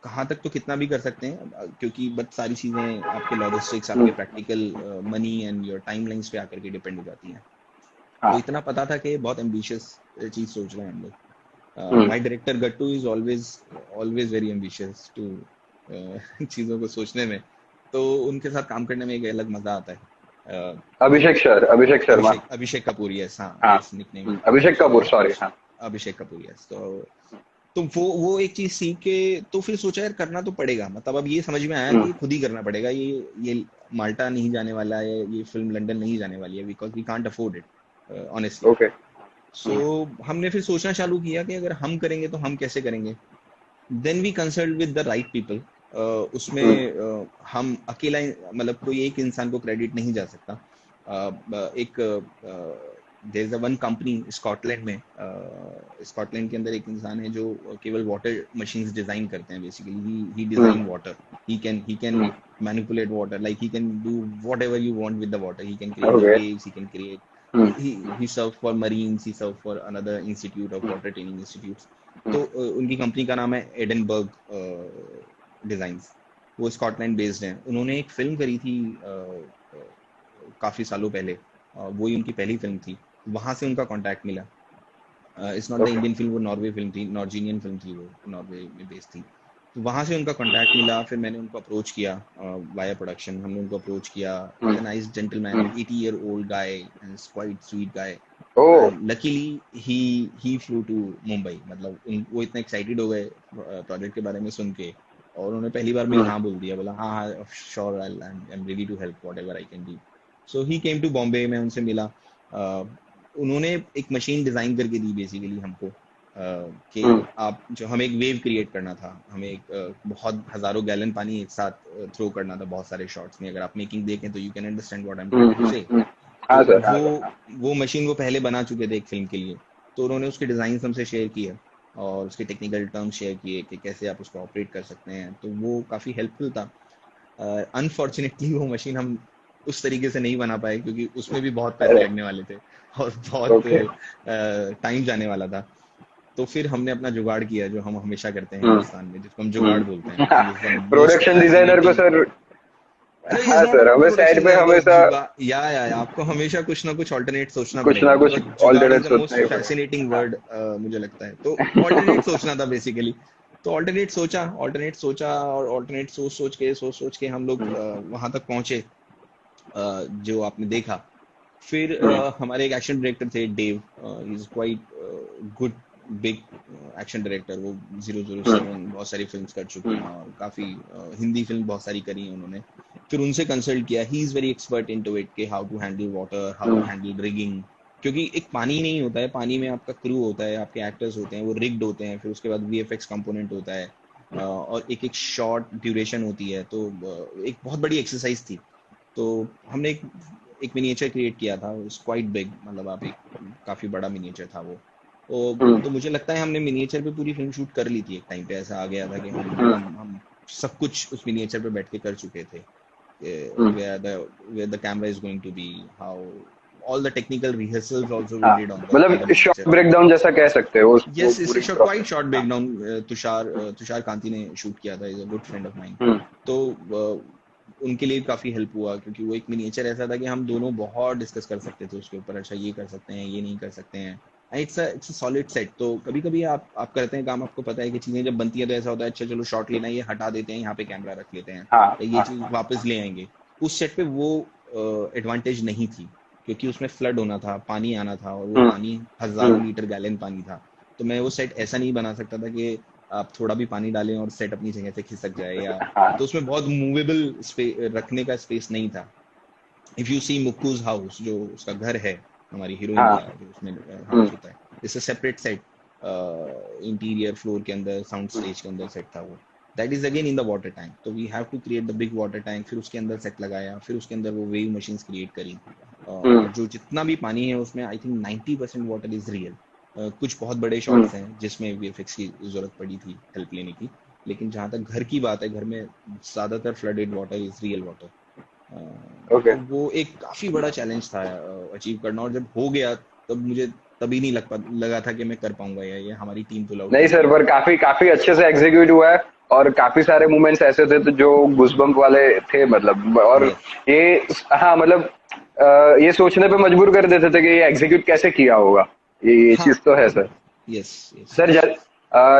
कहाँ तक तो कितना भी कर सकते हैं, क्योंकि बट सारी चीजें आपके लॉजिस्टिक्स, आपके practical money and your timelines पे आकर के डिपेंड हो जाती हैं। तो इतना पता था कि बहुत एम्बिशियस चीज सोच रहे हैं हम लोग। My director Gattu is always very ambitious to चीजों को सोचने में, तो उनके साथ काम करने में एक अलग मजा आता है। अभिषेक शर्मा, अभिषेक कपूर, यस। हाँ, निकनेम अभिषेक कपूर, सॉरी। हाँ, अभिषेक कपूर, यस। तो तो वो एक चीज सीख के तो फिर सोचा यार करना तो पड़ेगा, मतलब अब ये समझ में आया कि खुद ही करना पड़ेगा, ये माल्टा नहीं जाने वाला है, ये फिल्म लंदन नहीं जाने वाली है, because we can't afford it honestly. Okay. So हमने फिर सोचना चालू किया कि अगर हम करेंगे तो हम कैसे करेंगे। Then we consult with the right people. उसमें हम अकेला मतलब कोई एक इंसान को क्रेडिट नहीं जा सकता। एक there is a one company Scotland में, स्कॉटलैंड के अंदर एक इंसान है जो केवल वाटर मशीन्स डिजाइन करते हैं। Basically he design water, he can manipulate water, like he can do whatever you want with the water, he can create Okay. Waves, he can create, he served for Marines, he served for another institute of water training institutes। तो उनकी कंपनी का नाम है एडनबर्ग डिजाइंस, वो स्कॉटलैंड बेस्ड हैं। उन्होंने एक फिल्म करी थी काफी सालों पहले, वही उनकी पहली फिल्म थी, वहां से उनका कांटेक्ट मिला। It's not the Indian film, वो नॉर्वे फिल्म थी, नॉर्जीनियन फिल्म थी, वो नॉर्वे में बेस्ड थी। तो वहां से उनका कांटेक्ट मिला, फिर मैंने उनको अप्रोच किया वाया प्रोडक्शन। हमने उनको अप्रोच किया, nice gentleman, 80-year-old guy and quite sweet guy। Oh. Luckily he flew to Mumbai, मतलब वो इतना एक्साइटेड हो गए प्रोजेक्ट के बारे में सुन के, और उन्होंने पहली बार में हाँ बोल दिया, बोला हाँ हाँ sure, I am ready to help whatever I can do. So he came to Bombay, मैं उनसे मिला। उन्होंने एक मशीन डिजाइन करके दी बेसिकली हमको, कि आप जो हमें एक वेव क्रिएट करना था, हमें एक बहुत हजारों गैलन पानी एक साथ थ्रो करना था बहुत सारे शॉट्स में। अगर आप मेकिंग देखें तो you can understand what I am trying to say. हाँ तो सर। वो मशीन वो पहले बना चुके थे एक फिल्म के लिए, तो उन्होंने उसके डिजाइन हमसे शेयर किए और उसके टेक्निकल टर्म्स शेयर किए कि कैसे आप उसको ऑपरेट कर सकते हैं। तो वो काफी हेल्पफुल था। अनफॉर्चुनेटली वो मशीन हम उस तरीके से नहीं बना पाए, क्योंकि उसमें भी बहुत पैसे लगने वाले थे और बहुत टाइम जाने वाला था। तो फिर हमने अपना जुगाड़ किया, जो हम हमेशा करते हैं हिंदुस्तान में, जिसको हम जुगाड़ बोलते हैं। प्रोडक्शन डिजाइनर को सर, हाँ सर, हमें साइड पे हमेशा या आपको हमेशा कुछ ना कुछ ऑल्टरनेट सोचना कुछ पड़ेगा। ना कुछ alternate मोस्ट सोचना ही पड़ेगा। फैसिनेटिंग वर्ड मुझे लगता है। तो ऑल्टरनेट सोचना था बेसिकली। तो ऑल्टरनेट सोचा और ऑल्टरनेट सोच के हम लोग वहां तक पहुंचे जो आपने देखा। फिर हमारे एक एक्शन डायरेक्टर थे, Dave, he is quite good big action director. वो 007 बहुत सारी फिल्म्स कर चुके हैं और काफी हिंदी फिल्म बहुत सारी करी हैं उन्होंने। फिर उनसे कंसल्ट किया, he is very expert into it, के how to handle water, how to handle rigging. क्योंकि एक पानी नहीं होता है, पानी में आपका क्रू होता है, आपके एक्टर्स होते हैं, वो रिग्ड होते हैं, फिर उसके बाद वीएफएक्स कंपोनेंट होता है, और एक शॉर्ट ड्यूरेशन होती है। तो एक बहुत बड़ी एक्सरसाइज थी। तो हमने एक मिनिएचर क्रिएट किया था, क्वाइट बिग, मतलब आप एक काफी बड़ा मिनिएचर था वो। तो मुझे लगता है हमने मिनिएचर पे पूरी फिल्म शूट कर ली थी। एक टाइम पे ऐसा आ गया था कि हम सब कुछ उस मिनिएचर पे बैठ के कर चुके थे, where the camera is going to be, how all the technical rehearsals also we did on the मतलब शॉर्ट ब्रेकडाउन जैसा कह सकते हो। yes, it's a quite short breakdown। Tushar कांति ने शूट किया था, is a good friend of mine. तो उनके लिए काफी हेल्प हुआ, क्योंकि वो एक मिनिएचर ऐसा था कि हम दोनों बहुत डिस्कस कर सकते थे उसके ऊपर, अच्छा ये कर सकते हैं, ये नहीं कर सकते हैं। It's a solid set. तो कभी कभी आप करते हैं काम, आपको पता है कि चीजें जब बनती है तो ऐसा होता है, अच्छा चलो शॉट लेना, ये हटा देते हैं, यहाँ पे कैमरा रख लेते हैं, ये चीज वापस ले आएंगे। उस सेट पे वो एडवांटेज नहीं थी, क्योंकि उसमें फ्लड होना था, पानी आना था, और वो पानी हजारों लीटर गैलन पानी था। तो मैं वो सेट ऐसा नहीं बना सकता था कि आप थोड़ा भी पानी डालें और सेट अपनी जगह से खिसक जाए, या तो उसमें बहुत मूवेबल रखने का स्पेस नहीं था। इफ यू सी मुक्कूज हाउस, जो उसका घर है हमारी हीरोइन का, जो उसमें हाउस होता है, it's a separate set. Interior floor के अंदर, साउंड स्टेज के अंदर सेट था वो। That is again in the water tank. तो we have to create the big water tank, फिर उसके अंदर सेट लगाया, फिर उसके अंदर वो वेव मशीन्स क्रिएट करी। और जो जितना भी पानी है उसमें I think 90% water is real. कुछ बहुत बड़े शॉट्स हैं जिसमें वीएफएक्स की जरूरत पड़ी थी हेल्प लेने की, लेकिन जहां तक घर की बात है, घर में ज्यादातर flooded water is real water. तो वो एक काफी बड़ा चैलेंज था अचीव करना, और जब हो गया तब मुझे तभी नहीं लगा था कि मैं कर पाऊंगा, या ये हमारी टीम पुल आउट नहीं सर, पर काफी अच्छे से एग्जीक्यूट हुआ है, और काफी सारे मूवमेंट्स ऐसे थे तो जो गूज़बम्प वाले थे, मतलब। और ये हाँ, मतलब ये सोचने पे मजबूर कर देते थे कि ये एग्जीक्यूट कैसे किया होगा। ये चीज तो है sir. Yes sir,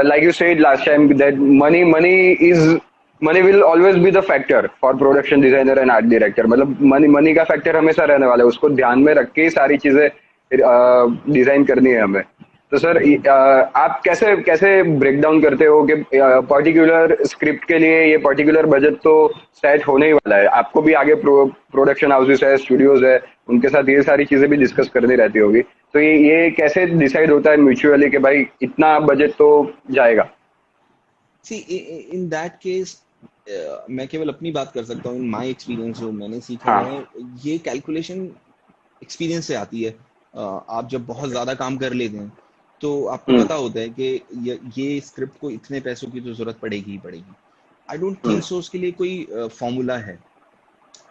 like you said last time that money will always be the factor for production designer and art director। मतलब मनी का फैक्टर हमेशा रहने वाला है, उसको ध्यान में रख के ही सारी चीजें डिजाइन करनी है हमें। तो सर आप कैसे कैसे ब्रेक डाउन करते हो कि पर्टिकुलर स्क्रिप्ट के लिए ये पर्टिकुलर बजट तो सेट होने ही वाला है, आपको भी आगे प्रोडक्शन हाउसेस है, स्टूडियोज है, उनके साथ ये सारी चीजें भी डिस्कस करनी रहती होगी, तो ये कैसे डिसाइड होता है म्यूचुअली कि भाई इतना बजट तो जाएगा? सी इन दैट केस मैं केवल अपनी बात कर सकता हूँ, इन माय एक्सपीरियंस जो मैंने सीखा हाँ। है, ये कैलकुलेशन एक्सपीरियंस से आती है। आप जब बहुत ज्यादा काम कर लेते हैं तो आपको हम्म। पता होता है कि ये स्क्रिप्ट को इतने पैसों की तो जरूरत पड़ेगी ही पड़ेगी। I don't hmm. Think so उसके लिए कोई फॉर्मूला है,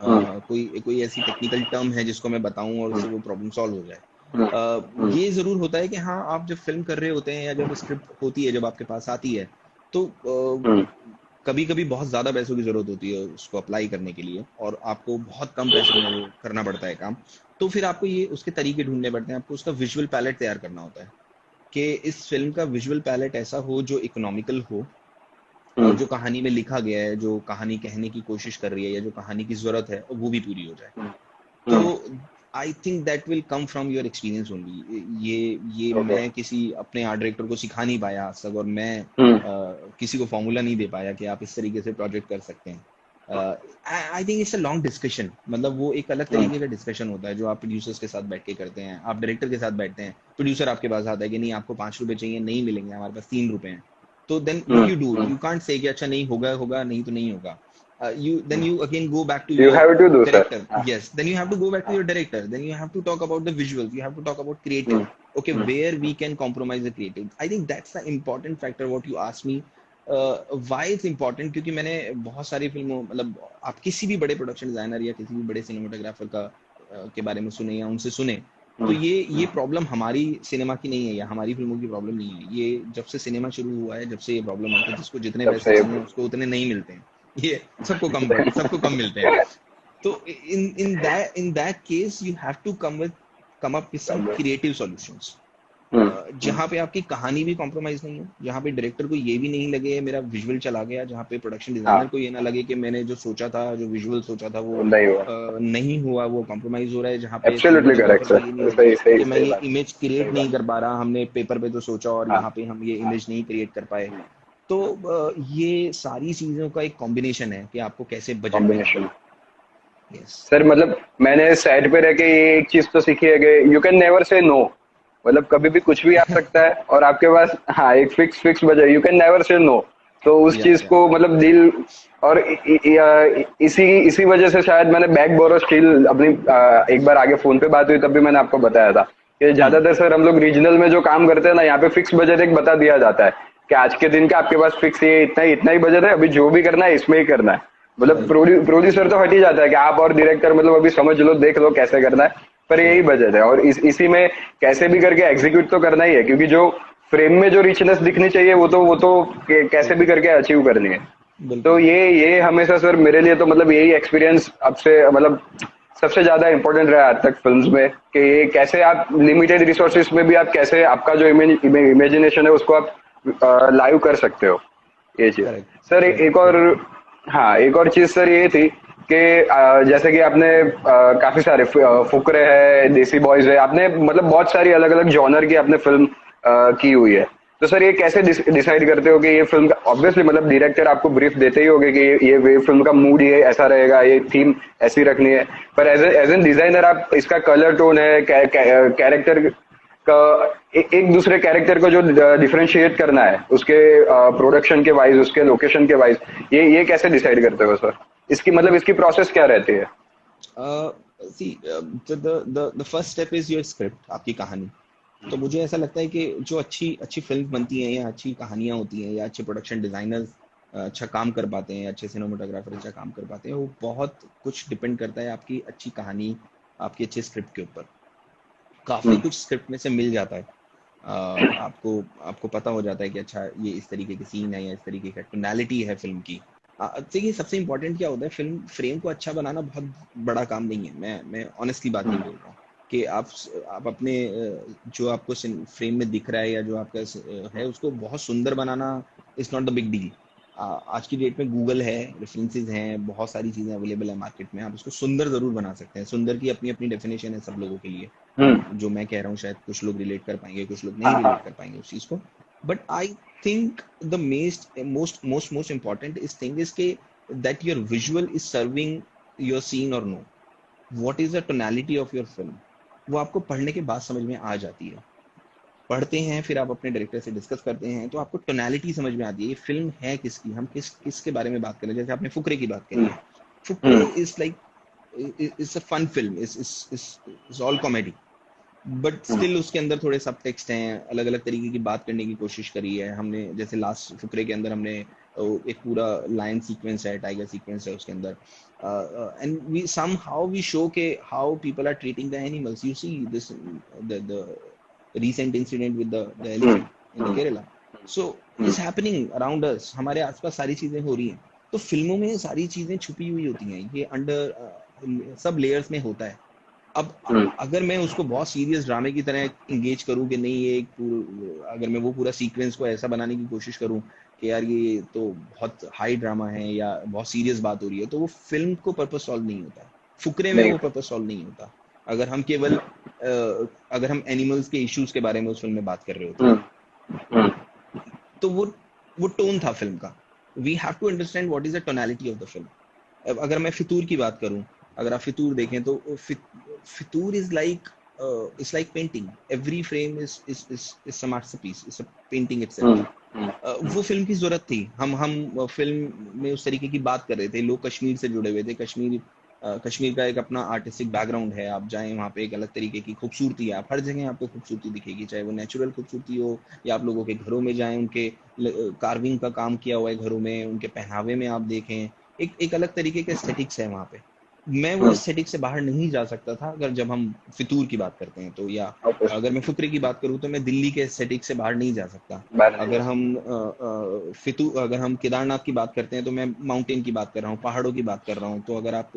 हम्म। कोई कोई ऐसी टेक्निकल टर्म है जिसको मैं बताऊं और हम्म। उससे वो प्रॉब्लम सॉल्व हो जाए। हम्म। हम्म। ये जरूर होता है कि हाँ, आप जब फिल्म कर रहे होते हैं या जब स्क्रिप्ट होती है, जब आपके पास आती है, तो हम्म। कभी कभी बहुत ज्यादा पैसों की जरूरत होती है उसको अप्लाई करने के लिए, और आपको बहुत कम पैसों में वो करना पड़ता है काम। तो फिर आपको ये उसके तरीके ढूंढने पड़ते हैं, आपको उसका विजुअल पैलेट तैयार करना होता है कि इस फिल्म का विजुअल पैलेट ऐसा हो जो इकोनॉमिकल हो, और हम्म। जो कहानी में लिखा गया है, जो कहानी कहने की कोशिश कर रही है, या जो कहानी की जरूरत है, वो भी पूरी हो जाए। तो hmm. I think that will come from your experience only. ये ओके। मैं किसी अपने आर्ट डायरेक्टर को सिखा नहीं पाया आज तक, और मैं हम्म। किसी को फॉर्मूला नहीं दे पाया कि आप इस तरीके से प्रोजेक्ट कर सकते हैं। I think it's a long discussion, मतलब वो एक अलग हम्म। तरीके का डिस्कशन होता है जो आप प्रोड्यूसर्स के साथ बैठ के करते हैं। आप डायरेक्टर के साथ बैठते हैं, प्रोड्यूसर आपके पास आता है कि नहीं, आपको 5 रुपए चाहिए, नहीं मिलेंगे, हमारे पास 3 रुपए हैं। तो then what you do, hmm. You can't say कि अच्छा नहीं होगा, होगा नहीं तो नहीं होगा। You again go back to you your have to do sir. director. Yes, then you have to go back to your director, then you have to talk about the visuals, you have to talk about creative. Okay, where we can compromise the creative. I think that's the important factor what you asked me. Why it's important, क्योंकि मैंने बहुत सारी फिल्मों, मतलब आप किसी भी बड़े प्रोडक्शन डिजाइनर या किसी भी बड़े सिनेमाटोग्राफर का के बारे में सुने या उनसे सुने, तो ये प्रॉब्लम हमारी सिनेमा की नहीं है या हमारी फिल्मों की प्रॉब्लम नहीं है। ये जब से सिनेमा शुरू हुआ है, जब से ये प्रॉब्लम आई है, जिसको जितने तब पैसे से चाहिए उसको उतने नहीं मिलते हैं। ये सबको कम मिलते हैं। तो in that case you have to come up with some creative solutions, जहाँ पे आपकी कहानी भी कॉम्प्रोमाइज नहीं है, जहाँ पे डायरेक्टर को ये भी नहीं लगे मेरा विजुअल चला गया, जहाँ पे प्रोडक्शन डिजाइनर को ये ना लगे कि मैंने जो सोचा था, जो विजुअल सोचा था वो नहीं हुआ। नहीं हुआ, वो कॉम्प्रोमाइज हो रहा है। जहाँ पे एब्सोल्युटली करेक्ट सिनेमाटोग्राफर को ये नहीं सर, लगे सही सही कि मैं सही ये बात। इमेज क्रिएट नहीं कर पा रहा, हमने पेपर पे तो सोचा और हाँ। यहाँ पे हम ये इमेज नहीं क्रिएट कर पाए। तो ये सारी चीजों का एक कॉम्बिनेशन है कि आपको कैसे बजट में कॉम्बिनेशन। करना है। यस, सर मतलब मैंने साइड पे रह के ये एक चीज तो सीखी है कि you can never say no, मतलब कभी भी कुछ भी आ सकता है और आपके पास हाँ एक fix budget, you can never say no. तो उस चीज या को मतलब दिल और इसी इसी वजह से शायद मैंने बैक बोरो स्टील अपनी एक बार आगे फोन पे बात हुई तब भी मैंने आपको बताया था कि ज्यादातर सर हम लोग रीजनल में जो काम करते हैं ना, यहाँ पे फिक्स बजट एक बता दिया जाता है कि आज के दिन का आपके पास फिक्स ये इतना ही बजट है, अभी जो भी करना है इसमें ही करना है। मतलब प्रोड्यूसर तो हट ही जाता है कि आप और डायरेक्टर मतलब अभी समझ लो, देख लो कैसे करना है, पर यही बजट है और इसी में कैसे भी करके एग्जीक्यूट तो करना ही है, क्योंकि जो फ्रेम में जो रिचनेस दिखनी चाहिए वो तो कैसे भी करके अचीव करनी है। तो बिल्कुल। ये हमेशा सर मेरे लिए तो मतलब यही एक्सपीरियंस अब से मतलब सबसे ज्यादा इंपॉर्टेंट रहा आज तक फिल्म्स में कि ये कैसे आप लिमिटेड रिसोर्सेज में भी आप कैसे आपका जो इमेजिनेशन है उसको आप लाइव कर सकते हो, ये चीज। करेक्ट सर करेक्ट एक और हाँ एक और चीज सर ये थी कि जैसे कि आपने काफी सारे फुकरे है, देसी बॉयज है, आपने मतलब बहुत सारी अलग अलग जॉनर की आपने फिल्म की हुई है। तो सर ये कैसे डिसाइड करते हो कि ये फिल्म का, ऑब्वियसली मतलब डायरेक्टर आपको ब्रीफ देते ही होंगे कि ये फिल्म का मूड ये ऐसा रहेगा, ये थीम ऐसी रखनी है, पर एज एन डिजाइनर आप इसका कलर टोन है, कैरेक्टर का एक दूसरे कैरेक्टर को जो डिफरेंशिएट करना है उसके प्रोडक्शन के वाइज, उसके लोकेशन के वाइज, ये कैसे डिसाइड करते हो सर? इसकी मतलब इसकी प्रोसेस क्या रहती है? See the first step is your script, आपकी कहानी। तो मुझे ऐसा लगता है कि जो अच्छी अच्छी फिल्म बनती हैं या अच्छी कहानियां होती हैं या अच्छे प्रोडक्शन डिजाइनर्स अच्छा काम कर पाते हैं, अच्छे सिनेमाटोग्राफर अच्छा काम कर पाते हैं, वो बहुत कुछ डिपेंड करता है आपकी अच्छी कहानी, आपकी अच्छे स्क्रिप्ट के ऊपर। काफी हम्म। कुछ स्क्रिप्ट में से मिल जाता है। आपको आपको पता हो जाता है कि अच्छा ये इस तरीके की सीन है या इस तरीके की टोनैलिटी है फिल्म की। देखिए सबसे इम्पोर्टेंट क्या होता है, फिल्म फ्रेम को अच्छा बनाना बहुत बड़ा काम नहीं है। मैं ऑनेस्टली बात नहीं बोल रहा हूँ कि आप अपने जो आपको फ्रेम में दिख रहा है या जो आपका है उसको बहुत सुंदर बनाना is not the big deal. आज की डेट में गूगल है, रेफरेंसेस हैं, बहुत सारी चीजें अवेलेबल है मार्केट में, आप उसको सुंदर जरूर बना सकते हैं। सुंदर की अपनी अपनी डेफिनेशन है सब लोगों के लिए। जो मैं कह रहा हूँ शायद कुछ लोग रिलेट कर पाएंगे, कुछ लोग नहीं रिलेट कर पाएंगे उस चीज को, but I think the most most most important is thing is के that your visual is serving your scene और no, what is the tonality of your film, वो आपको पढ़ने के बाद समझ में आ जाती है। पढ़ते हैं फिर आप अपने डायरेक्टर से डिस्कस करते हैं तो आपको टोनैलिटी समझ में आती है, ये फिल्म है किसकी, हम किसके बारे में बात कर रहे हैं। जैसे आपने फुकरे की बात करी है, Fukrey is like it's a fun film, is all comedy, but still उसके अंदर थोड़े सब टेक्स्ट हैं, अलग अलग तरीके की बात करने की कोशिश करी है हमने। जैसे लास्ट फुकरे के अंदर हमने एक पूरा लायन सीक्वेंस है, टाइगर सीक्वेंस है उसके अंदर, and we somehow we show के how people are treating the animals. You see this the recent incident with the elephant in the Kerala. So it's happening around us, हमारे आसपास सारी चीजें हो रही हैं। तो फिल्मों में सारी चीजें छुपी हुई होती हैं, ये अंडर सब लेयर्स में होता है। अब अगर मैं उसको बहुत सीरियस ड्रामे की तरह इंगेज करूं कि नहीं ये अगर मैं वो पूरा सीक्वेंस को ऐसा बनाने की कोशिश करूं कि यार ये तो बहुत हाई ड्रामा है या बहुत सीरियस बात हो रही है, तो वो फिल्म को पर्पस सॉल्व नहीं होता। फुकरे में वो पर्पस सॉल्व नहीं होता। अगर हम केवल अगर हम एनिमल्स के इश्यूज के बारे में उस फिल्म में बात कर रहे होते तो वो टोन था फिल्म का। We have to understand what is the tonality of the film. अगर मैं फितूर की बात करूं, अगर आप फितूर देखें तो Fitoor is like it's like painting, every frame is a masterpiece, it's a painting itself. वो फिल्म की जरूरत थी। हम फिल्म में उस तरीके की बात कर रहे थे, लोग कश्मीर से जुड़े हुए थे, कश्मीर का एक अपना आर्टिस्टिक बैकग्राउंड है, आप जाएं वहाँ पे एक अलग तरीके की खूबसूरती है, आप हर जगह आपको खूबसूरती दिखेगी, चाहे वो नेचुरल खूबसूरती हो या आप लोगों के घरों में जाएं, उनके कार्विंग का काम किया हुआ है घरों में, उनके पहनावे में आप देखें, एक अलग तरीके के एस्थेटिक्स है वहाँ पे। मैं वो एस्थेटिक से बाहर नहीं जा सकता था अगर जब हम फितूर की बात करते हैं तो, या अगर मैं फुकरे की बात करूँ तो मैं दिल्ली के एस्थेटिक से बाहर नहीं जा सकता। अगर हम केदारनाथ की बात करते हैं तो मैं माउंटेन की बात कर रहा हूँ, पहाड़ों की बात कर रहा हूँ। तो अगर आप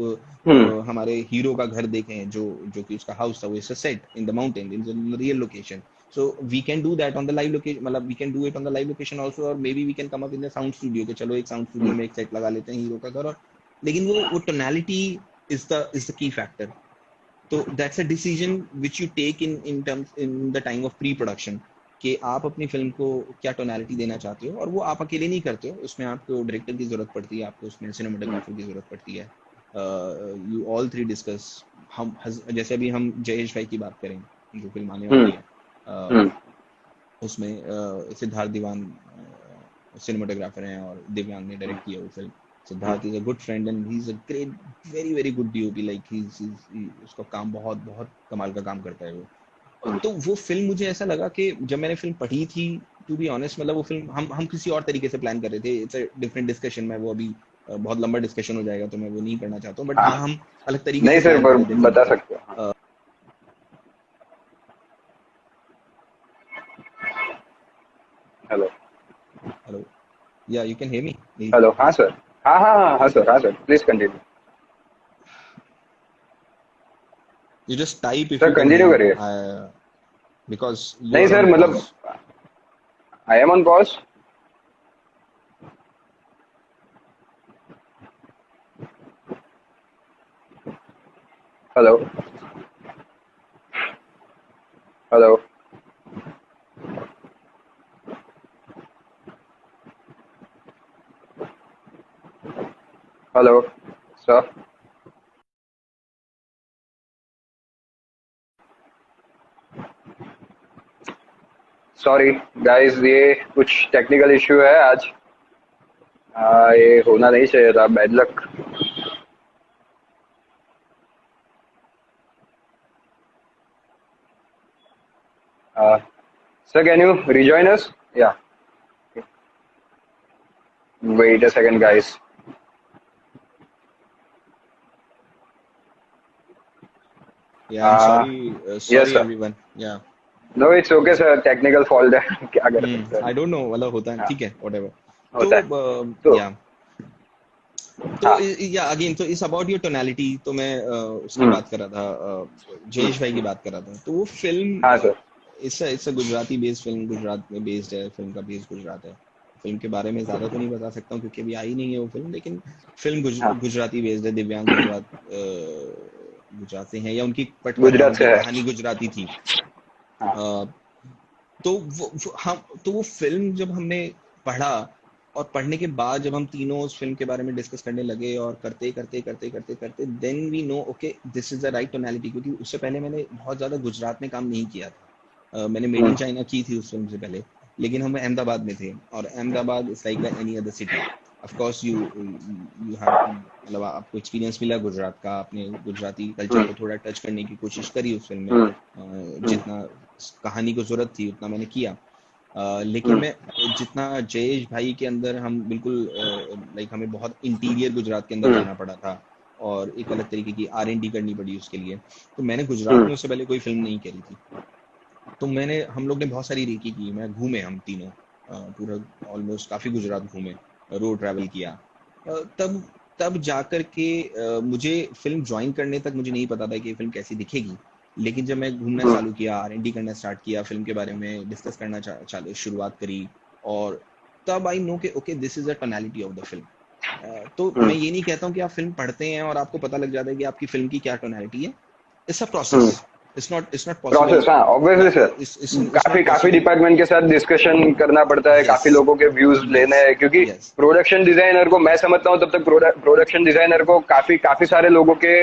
हमारे हीरो का घर देखें जो कि उसका हाउस था, वो is set in the mountain, in the real location. So we can do that on the live location, मतलब we can do it on the live location also, or maybe we can come up in the sound studio कि चलो एक साउंड स्टूडियो में एक सेट लगा लेते हैं हीरो का घर, और लेकिन वो tonality is the key factor. So that's a decision which you take in terms in the time of pre-production कि आप अपनी फिल्म को क्या टोनैलिटी देना चाहते हो, और वो आप अकेले नहीं करते हो, उसमें आपको डायरेक्टर की जरूरत पड़ती है, आपको उसमें सिनेमेटोग्राफर की जरूरत पड़ती है। You all three discuss. हम जैसे अभी हम जयेश भाई की बात करें जो फिल्म आने वाली है, उसमें सिद्धार्थ दीवान सिनेमेटोग्राफर हैं और दिव्यांग ने डायरेक्ट किया वो film. Siddharth is a good friend and he is a great very very good DOP, like उसका काम बहुत बहुत कमाल का काम करता है वो। तो वो फिल्म मुझे ऐसा लगा कि जब मैंने फिल्म पढ़ी थी, टू बी ऑनेस्ट, मतलब वो फिल्म हम किसी और तरीके से प्लान कर रहे थे, इट्स अ डिफरेंट डिस्कशन। मैं वो अभी बहुत लंबा डिस्कशन हो जाएगा तो मैं वो नहीं करना चाहता हूँ, बट हाँ हम अलग तरीके नहीं से सर, पर बता सकते हो। हेलो हेलो, या you can hear me? Hello, हाँ सर, हाँ sir, please continue. You just type if sir you can hear continue me, करिए। because you नहीं are सर, on मतलब pause. I am on pause. Hello hello hello sir. Sorry guys, ये कुछ टेक्निकल इश्यू है आज। ये होना नहीं चाहिए था, bad luck. Sir can you rejoin us? Yeah, wait a second guys. Yeah, I'm sorry, yes sorry sir. everyone. Yeah. No, it's okay sir, technical fault है, क्या कर सकते I हैं। don't know, मतलब होता है, हाँ, ठीक है, whatever. होता है। तो तो yeah, तो हाँ, या अगेन तो इस अबाउट योर टोनैलिटी, तो मैं उसकी बात कर रहा था, जयेश भाई की बात कर रहा था। तो वो फिल्म हाँ sir. It's a Gujarati based film, Gujarat में बेस्ड है, फिल्म का बेस गुजरात है। फिल्म के बारे में ज्यादा तो नहीं बता सकता हूँ क्योंकि अभी आई नहीं है वो फिल्म, लेकिन फिल्म हाँ, गुजराती बेस्ड है। दिव्यांग गुजरात से हैं, या उनकी गुजरात पटकथाओं से की है। कहानी गुजराती थी। हाँ। अ, तो वो फिल्म जब हमने पढ़ा, और पढ़ने के बाद जब हम तीनों उस फिल्म के बारे में डिस्कस करने लगे, और करते करते करते करते करते then we know okay this is the right tonality, क्योंकि उससे पहले मैंने बहुत ज्यादा गुजरात में काम नहीं किया था। मैंने मेड इन हम्म, चाइना की थी उस फिल्म से पहले, लेकिन हम अहमदाबाद में थे, और Ahmedabad is like any other city. Of course you you have, मतलब आपको एक्सपीरियंस मिला गुजरात का, आपने गुजराती कल्चर हम्म, को थोड़ा टच करने की कोशिश करी उस फिल्म में। हम्म, हम्म, जितना कहानी को जरूरत थी उतना मैंने किया। लेकिन हम्म, मैं जितना जयेश भाई के अंदर हम बिल्कुल लाइक हमें बहुत इंटीरियर गुजरात के अंदर हम्म, जाना पड़ा था, और एक अलग तरीके की R&D करनी पड़ी उसके लिए। तो मैंने गुजरात हम्म, में उससे पहले कोई फिल्म नहीं करी थी, तो हम लोग ने बहुत सारी रेकी की, मैं घूमे, हम तीनों पूरा ऑलमोस्ट काफी गुजरात घूमे, रोड ट्रैवल किया। तब तब जाकर के मुझे फिल्म ज्वाइन करने तक मुझे नहीं पता था कि ये फिल्म कैसी दिखेगी, लेकिन जब मैं घूमना हम्म, चालू किया, R&D करना स्टार्ट किया, फिल्म के बारे में डिस्कस करना चालू शुरुआत करी, और तब आई नो कि okay this is the tonality of the film. तो हम्म, मैं ये नहीं कहता हूँ कि आप फिल्म पढ़ते हैं और आपको पता लग जाता है कि आपकी फिल्म की क्या टोनैलिटी है। It's a process, hmm. It's not possible. Process, हाँ, ऑब्वियसली या सर। इट्स काफी नॉट काफी पॉसिबल। डिपार्टमेंट के साथ डिस्कशन करना पड़ता है, यस, काफी लोगों के व्यूज लेने यस, हैं, क्योंकि यस, प्रोडक्शन डिजाइनर को मैं समझता हूँ तब तक प्रोडक्शन डिजाइनर को काफी काफी सारे लोगों के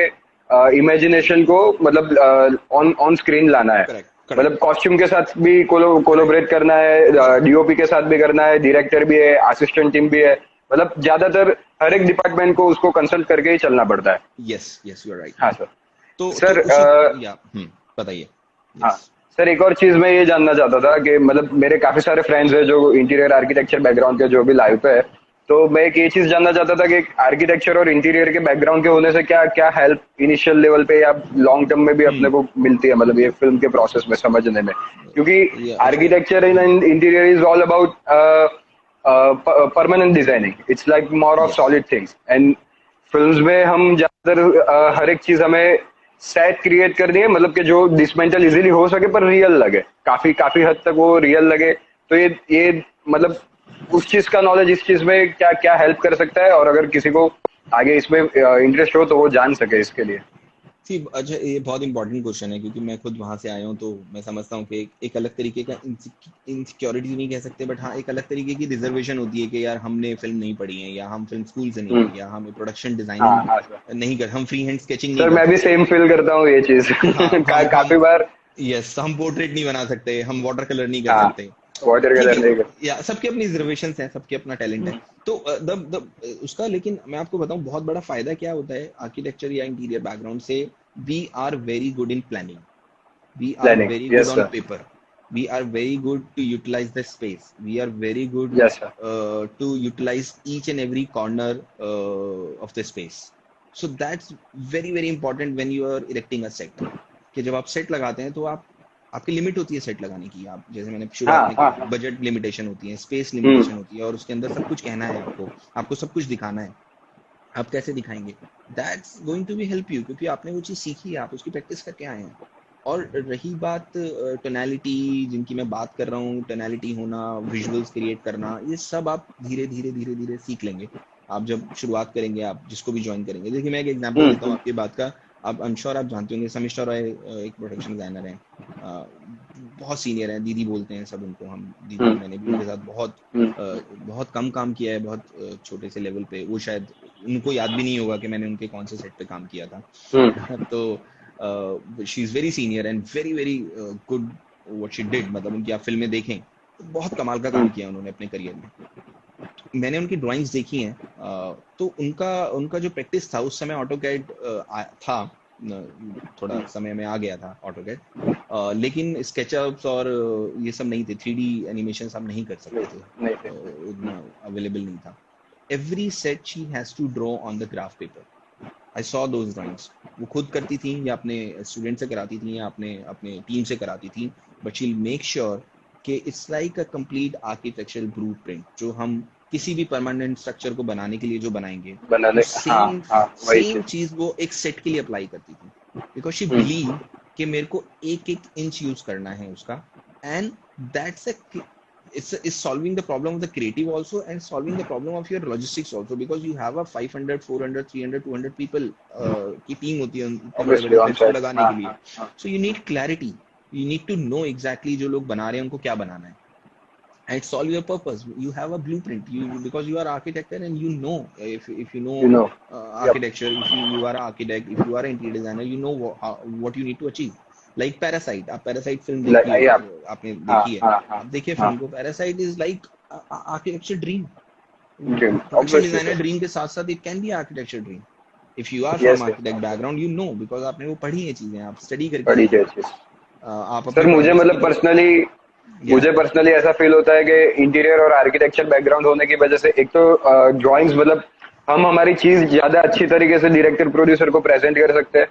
इमेजिनेशन को मतलब ऑन ऑन स्क्रीन लाना है। करेक्ट, करेक्ट, मतलब कॉस्ट्यूम के साथ भी करेक्ट, कोलोबरेट करना है, करेक्ट। डीओपी के साथ भी करना है, डायरेक्टर भी है, असिस्टेंट टीम भी है। मतलब ज्यादातर हर एक डिपार्टमेंट को उसको कंसल्ट करके ही चलना पड़ता है। Yes, yes, you are right. हाँ सर। तो सर, उसी, या बताइए। हाँ यस, सर, एक और चीज मैं ये जानना चाहता था कि मतलब मेरे काफी सारे फ्रेंड्स हैं जो इंटीरियर आर्किटेक्चर बैकग्राउंड के, जो भी लाइव पे है। तो मैं एक ये चीज जानना चाहता था कि आर्किटेक्चर और इंटीरियर के बैकग्राउंड के होने से क्या क्या हेल्प इनिशियल लेवल पे या लॉन्ग टर्म में भी अपने को मिलती है, मतलब ये फिल्म के प्रोसेस में समझने में। क्योंकि या architecture in interior is all about permanent designing, it's like more of yes, solid things. And films में हम ज्यादातर हर एक चीज हमें सेट क्रिएट करनी है, मतलब कि जो डिसमेंटल इजीली हो सके पर रियल लगे, काफी काफी हद तक वो रियल लगे। तो ये मतलब उस चीज का नॉलेज इस चीज में क्या क्या हेल्प कर सकता है, और अगर किसी को आगे इसमें इंटरेस्ट हो तो वो जान सके इसके लिए। सी अच्छा, ये बहुत इंपॉर्टेंट क्वेश्चन है, क्योंकि मैं खुद वहां से आया हूँ, तो मैं समझता हूँ कि एक अलग तरीके का इनसिक्योरिटी नहीं कह सकते, बट हाँ एक अलग तरीके की रिजर्वेशन होती है कि यार हमने फिल्म नहीं पढ़ी है, या हम फिल्म स्कूल से नहीं हम्म। है, या हमें प्रोडक्शन हाँ, डिजाइनिंग हाँ सर। नहीं कर, हम फ्री हैंड स्केचिंग नहीं सर कर मैं भी सकते। सेम फील करता हूँ ये चीज। हाँ, काफी बार। यस, हम पोर्ट्रेट नहीं बना सकते, हम वाटर कलर नहीं कर हाँ, सकते। वाटर ठीक कलर है, नहीं कर। या सबके अपनी रिजर्वेशंस हैं, सबके अपना टैलेंट है। तो उसका, लेकिन मैं आपको बताऊं बहुत बड़ा फायदा क्या होता है आर्किटेक्चर या इंटीरियर बैकग्राउंड से। We are very good in planning, we are planning, very good yes on sir. Paper, we are very good to utilize the space, we are very good yes sir. to utilize each and every corner of the space. So that's very very important when you are erecting a set, कि जब आप सेट लगाते हैं तो आप, आपकी लिमिट होती है सेट लगाने की। आप जैसे मैंने शुरुआत हाँ, में हाँ, कहा, हाँ। बजट लिमिटेशन होती है, स्पेस हम्म, लिमिटेशन होती है, और उसके अंदर सब कुछ कहना है आपको, आपको सब कुछ दिखाना है। आप कैसे दिखाएंगे, that's going to be help you, क्योंकि आपने वो चीज सीखी है, आप उसकी प्रैक्टिस करके आए हैं। और रही बात टोनैलिटी, जिनकी मैं बात कर रहा हूँ, टोनैलिटी होना, विजुअल्स क्रिएट करना, ये सब आप धीरे धीरे धीरे धीरे सीख लेंगे। आप जब शुरुआत करेंगे, आप जिसको भी ज्वाइन करेंगे, देखिए मैं एक एग्जांपल देता हूँ हम्म, आपकी बात का। आप, आई एम श्योर आप जानते होंगे, समिष्ठा रॉय एक प्रोडक्शन डिजाइनर हैं, बहुत सीनियर हैं, दीदी बोलते हैं सब उनको हम, दीदी, हम्म, मैंने भी हम्म, उनके साथ बहुत हम्म, बहुत कम काम किया है, बहुत छोटे से लेवल पे, वो शायद उनको याद भी नहीं होगा कि मैंने उनके कौन से सेट पे काम किया था। हम्म, तो she is very senior and very very good what she did, मतलब उनकी आप फिल्में देखें तो बहुत कमाल का काम हम्म, किया उन्होंने अपने करियर में। मैंने उनकी ड्राइंग्स देखी हैं, तो उनका उनका जो प्रैक्टिस था उस समय ऑटो कैड था, थोड़ा हम्म, समय में आ गया था ऑटो कैड, लेकिन स्केचअप्स और ये सब नहीं थे, 3D एनिमेशन आप नहीं कर नहीं, सकते थे, नहीं थे। उतना अवेलेबल नहीं था। Every set she has to draw on the graph paper. I saw those drawings, वो खुद करती थी, या अपने स्टूडेंट से कराती थी, या अपने अपने टीम से कराती थी, but she will make sure कि it's like a complete architectural blueprint, जो हम किसी भी परमानेंट स्ट्रक्चर को बनाने के लिए जो बनाएंगे, वो बनाने, हाँ, सेम हाँ, वही सेम चीज। चीज वो एक सेट के लिए अप्लाई करती थी, बिकॉज शी हम्म, बिलीव कि मेरे को एक एक इंच यूज करना है उसका, and that's it's solving the problem of the creative also, and solving the problem of your logistics also, because you have a 500 400 300 200 people की टीम होती है इतने बड़े ऑब्वियसली बड़े ऑन क्लिप्स को सेट। लगाने हाँ के लिए. हाँ हाँ So you need clarity, you need to know exactly जो लोग बना रहे हैं उनको क्या बनाना है, and solve your purpose. You have a blueprint, because you are architect and you know, if you know you know yup architecture, if you are an architect, if you are an interior designer, you know what you need to achieve. Like Parasite, आप Parasite फिल्म देखी या आपने हाँ देखी है, हाँ हाँ आप देखिए हाँ फिल्म को. Parasite is like architecture dream, dream production obviously designer sir. Dream के साथ साथ it can be architecture dream. If you are from yes yes architect background, you know, because आपने वो पढ़ी है चीजें, आप स्टडी करके बड़ी आए हैं. चीज। आप सर अपने प्रोजेक्ट्स के लिए. मुझे या पर्सनली ऐसा फील होता है कि इंटीरियर और आर्किटेक्चर बैकग्राउंड होने की वजह से एक तो ड्राइंग्स मतलब हम हमारी चीज ज्यादा अच्छी तरीके से डायरेक्टर प्रोड्यूसर को प्रेजेंट कर सकते हैं,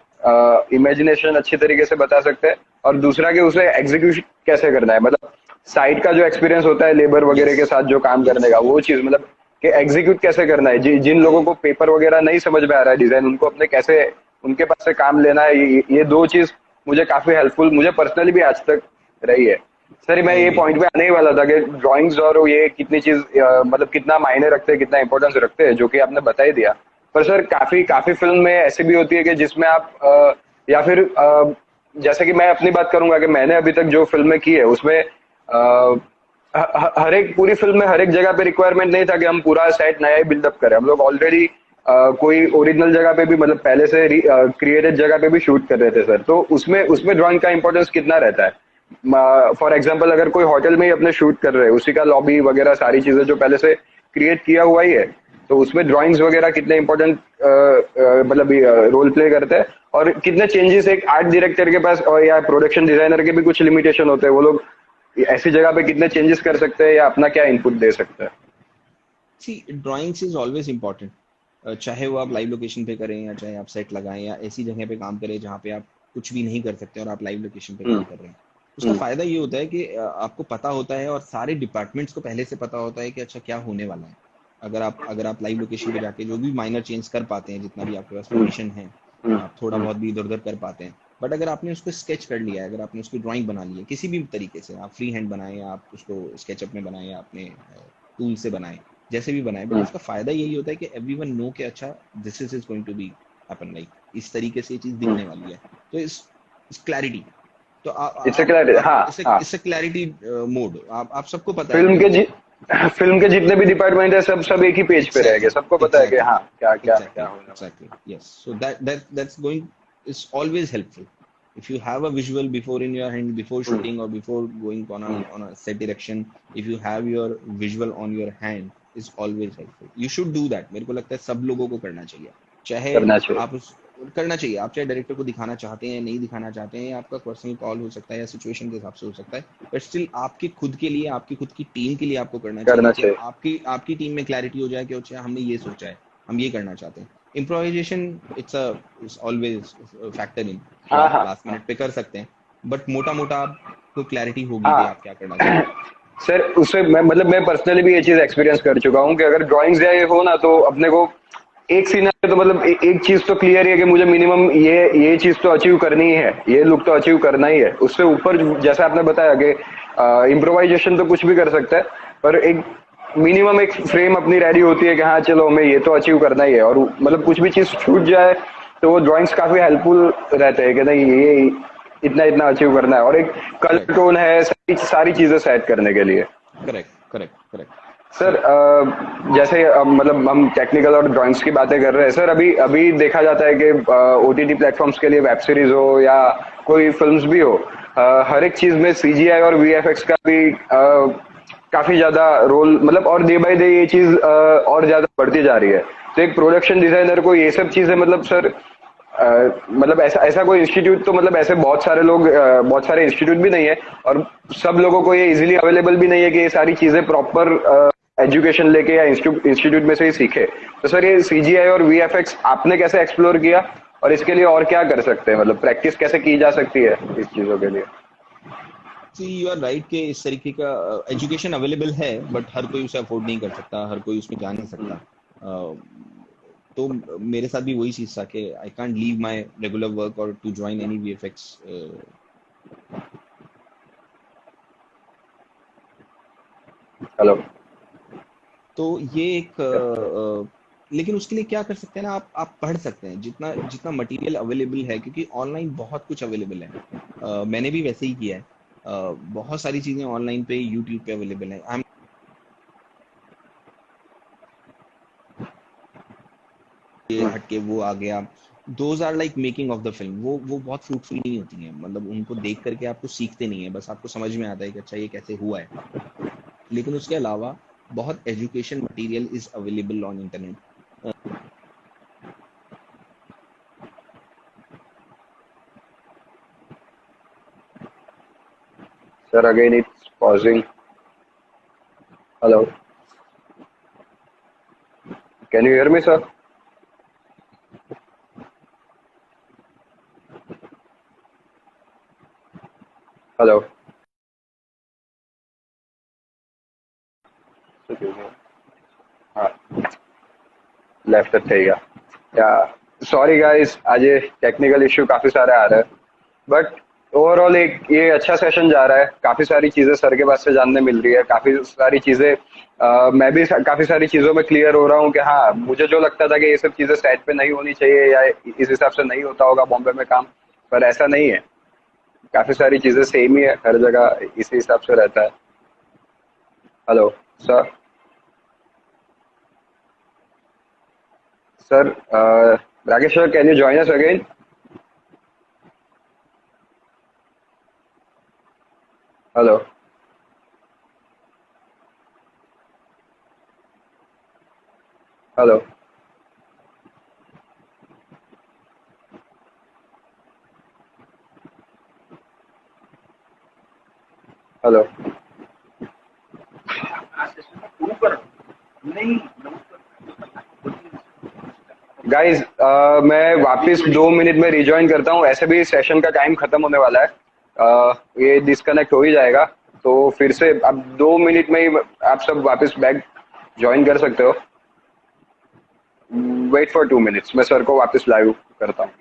इमेजिनेशन अच्छी तरीके से बता सकते हैं, और दूसरा कि उसे एग्जीक्यूशन कैसे करना है, मतलब साइट का जो एक्सपीरियंस होता है लेबर वगैरह यस के साथ जो काम करने यस का, वो चीज मतलब कि एग्जीक्यूट कैसे करना है। जिन लोगों को पेपर वगैरह नहीं समझ में आ रहा है डिजाइन, उनको अपने कैसे उनके पास से काम लेना है, ये दो चीज मुझे काफी हेल्पफुल मुझे पर्सनली भी आज तक रही है। सर मैं आई ये एग्री. पॉइंट पे आने ही वाला था कि ड्राइंग्स और ये कितनी चीज मतलब कितना मायने रखते हैं, कितना इंपॉर्टेंस रखते हैं, जो कि आपने बता ही दिया। पर सर काफी काफी फिल्म में ऐसी भी होती है कि जिसमें आप या फिर जैसे कि मैं अपनी बात करूंगा कि मैंने अभी तक जो फिल्में की है उसमें हर एक पूरी फिल्म में हर एक जगह पे रिक्वायरमेंट नहीं था कि हम पूरा सेट नया ही बिल्डअप करें। हम लोग ऑलरेडी कोई ओरिजिनल जगह पे भी मतलब पहले से क्रिएटेड जगह पे भी शूट कर रहे थे सर। तो उसमें उसमें ड्राइंग का इंपॉर्टेंस कितना रहता है? फॉर एग्जाम्पल अगर कोई होटल में ही अपने शूट कर रहे हैं, उसी का लॉबी वगैरह सारी चीजें जो पहले से क्रिएट किया हुआ ही है, तो उसमें ड्राइंग्स वगैरह कितने इंपॉर्टेंट मतलब रोल प्ले करते हैं, और कितने चेंजेस एक आर्ट डायरेक्टर के पास और या प्रोडक्शन डिजाइनर के भी कुछ लिमिटेशन होते हैं, वो लोग ऐसी जगह पे कितने चेंजेस कर सकते हैं या अपना क्या इनपुट दे सकते हैं? सी ड्राइंग्स इज ऑलवेज इम्पोर्टेंट, चाहे वो आप लाइव लोकेशन पे करें या चाहे आप सेट लगाएं या ऐसी जगह पे काम करें जहाँ पे आप कुछ भी नहीं कर सकते और आप लाइव लोकेशन पे काम कर रहे हैं. उसका फायदा ये होता है कि आपको पता होता है और सारे डिपार्टमेंट्स को पहले से पता होता है कि अच्छा क्या होने वाला है. अगर आप लाइव लोकेशन पे जाके जो भी माइनर चेंज कर पाते हैं, जितना भी आपके पास परमिशन है, आप थोड़ा बहुत भी इधर उधर कर पाते हैं. बट अगर आपने उसको स्केच कर लिया है, अगर आपने उसकी ड्राइंग बना ली है किसी भी तरीके से, आप फ्री हैंड बनाए या आप उसको स्केचअप में बनाए या अपने टूल से बनाए, जैसे भी बनाए, बट उसका फायदा यही होता है कि एवरीवन नो कि अच्छा this is going to be happen, like इस तरीके से ये चीज दिखने वाली है. तो इस क्लैरिटी, तो इट्स अ क्लैरिटी। हाँ हाँ इससे क्लैरिटी मोड आप सबको पता है फिल्म कि के फिल्म के जितने भी डिपार्टमेंट है सब एक ही पेज पे रहेंगे, सबको पता है कि हाँ क्या क्या क्या होने वाला है। exactly yes, so that's going is always helpful. If you have a visual before in your hand, before shooting or before going on a set direction, if you have your visual on your hand is always helpful. You should do that. मेरे को लगता है सब लोगों को करना चाहिए, चाहे करना चाहिए। आप करना चाहिए, आप चाहे डायरेक्टर को दिखाना चाहते हैं नहीं दिखाना चाहते हैं, आपका पर्सनल कॉल हो सकता है या सिचुएशन के हिसाब से हो सकता है, बट स्टिल आपके खुद के लिए, आपकी खुद की टीम के लिए आपको करना चाहिए कि आपकी टीम में क्लैरिटी हो जाए कि अच्छा हमने ये सोचा है, हम ये करना चाहते हैं. Improvisation it's always factor in, last minute पे कर सकते हैं, बट मोटा मोटा आपको क्लैरिटी होगी कि आप क्या करना चाहते हैं. सर उससे मैं पर्सनली भी ये चीज एक्सपीरियंस कर चुका हूँ कि अगर ड्राइंग्स या ये हो ना, तो अपने को एक सीन है तो मतलब एक चीज तो क्लियर है कि मुझे मिनिमम ये चीज तो अचीव करनी ही है, ये लुक तो अचीव करना ही है। उससे ऊपर जैसे आपने बताया कि इम्प्रोवाइजेशन तो कुछ भी कर सकता है, पर एक मिनिमम एक फ्रेम अपनी रेडी होती है कि हाँ चलो हमें ये तो अचीव करना ही है, और मतलब कुछ भी चीज छूट जाए तो वो ड्राइंग्स काफी हेल्पफुल रहते हैं कि नहीं ये इतना इतना अचीव करना है, और एक कलर टोन है, सारी चीजें सेट करने के लिए। करेक्ट सर जैसे मतलब हम टेक्निकल और ड्राइंग्स की बातें कर रहे हैं सर, अभी देखा जाता है कि ओटीटी प्लेटफॉर्म्स के लिए वेब सीरीज हो या कोई फिल्म्स भी हो, हर एक चीज में सीजीआई और वीएफएक्स का भी काफी ज्यादा रोल, मतलब और डे बाय डे ये चीज और ज्यादा बढ़ती जा रही है। तो एक प्रोडक्शन डिजाइनर को ये सब चीजें मतलब सर मतलब ऐसा कोई इंस्टीट्यूट, तो मतलब ऐसे बहुत सारे लोग बहुत सारे इंस्टीट्यूट भी नहीं है, और सब लोगों को ये इजीली अवेलेबल भी नहीं है कि ये सारी चीजें प्रॉपर एजुकेशन लेके या इंस्टीट्यूट में से ही सीखे। तो सर ये सीजीआई और वीएफएक्स आपने कैसे एक्सप्लोर किया, और इसके लिए और क्या कर सकते हैं, मतलब प्रैक्टिस कैसे की जा सकती है इस चीजों के लिए? सी यू आर राइट कि इस तरीके का एजुकेशन अवेलेबल है, बट हर कोई उसे अफोर्ड नहीं कर सकता, हर कोई उसमें जा नहीं सकता. तो मेरे साथ भी वही चीज था कि I can't leave my regular work और to join any VFX hello. तो ये एक लेकिन उसके लिए क्या कर सकते हैं ना, आप पढ़ सकते हैं जितना जितना मटेरियल अवेलेबल है, क्योंकि ऑनलाइन बहुत कुछ अवेलेबल है। मैंने भी वैसे ही किया है। बहुत सारी चीजें ऑनलाइन पे यूट्यूब पे अवेलेबल है। आई एम ये हटके वो आ गया, those are like making of the film. वो बहुत फ्रूटफुल नहीं होती हैं, मतलब उनको देख करके आपको सीखते नहीं है, बस आपको समझ में आता है कि अच्छा ये कैसे हुआ है। लेकिन उसके अलावा बहुत education material is available on internet. Sir again it's pausing. Hello, can you hear me sir? Hello. हाँ, लेफ्ट થઈ ગયા। या सॉरी गाइस, आज ये टेक्निकल इश्यू काफी सारे आ रहे हैं, बट ओवरऑल एक ये अच्छा सेशन जा रहा है। काफी सारी चीजें सर के पास से जानने मिल रही है, काफी सारी चीजें मैं भी काफी सारी चीजों में क्लियर हो रहा हूँ कि हाँ, मुझे जो लगता था कि ये सब चीजें सेट पे नहीं होनी चाहिए या इस हिसाब से नहीं होता होगा बॉम्बे में काम, पर ऐसा नहीं है। काफी सारी चीजें सेम ही है, हर जगह इसी हिसाब से रहता है। Hello sir. Sir Rakesh sir, can you join us again? Hello. Hello. Hello guys, मैं वापस 2 मिनट में रिजॉइन करता हूँ, ऐसे भी सेशन का टाइम खत्म होने वाला है। ये डिस्कनेक्ट हो ही जाएगा, तो फिर से अब 2 मिनट में ही आप सब वापस बैक ज्वाइन कर सकते हो। वेट फॉर 2 मिनट्स, मैं सर को वापस लाइव करता हूँ।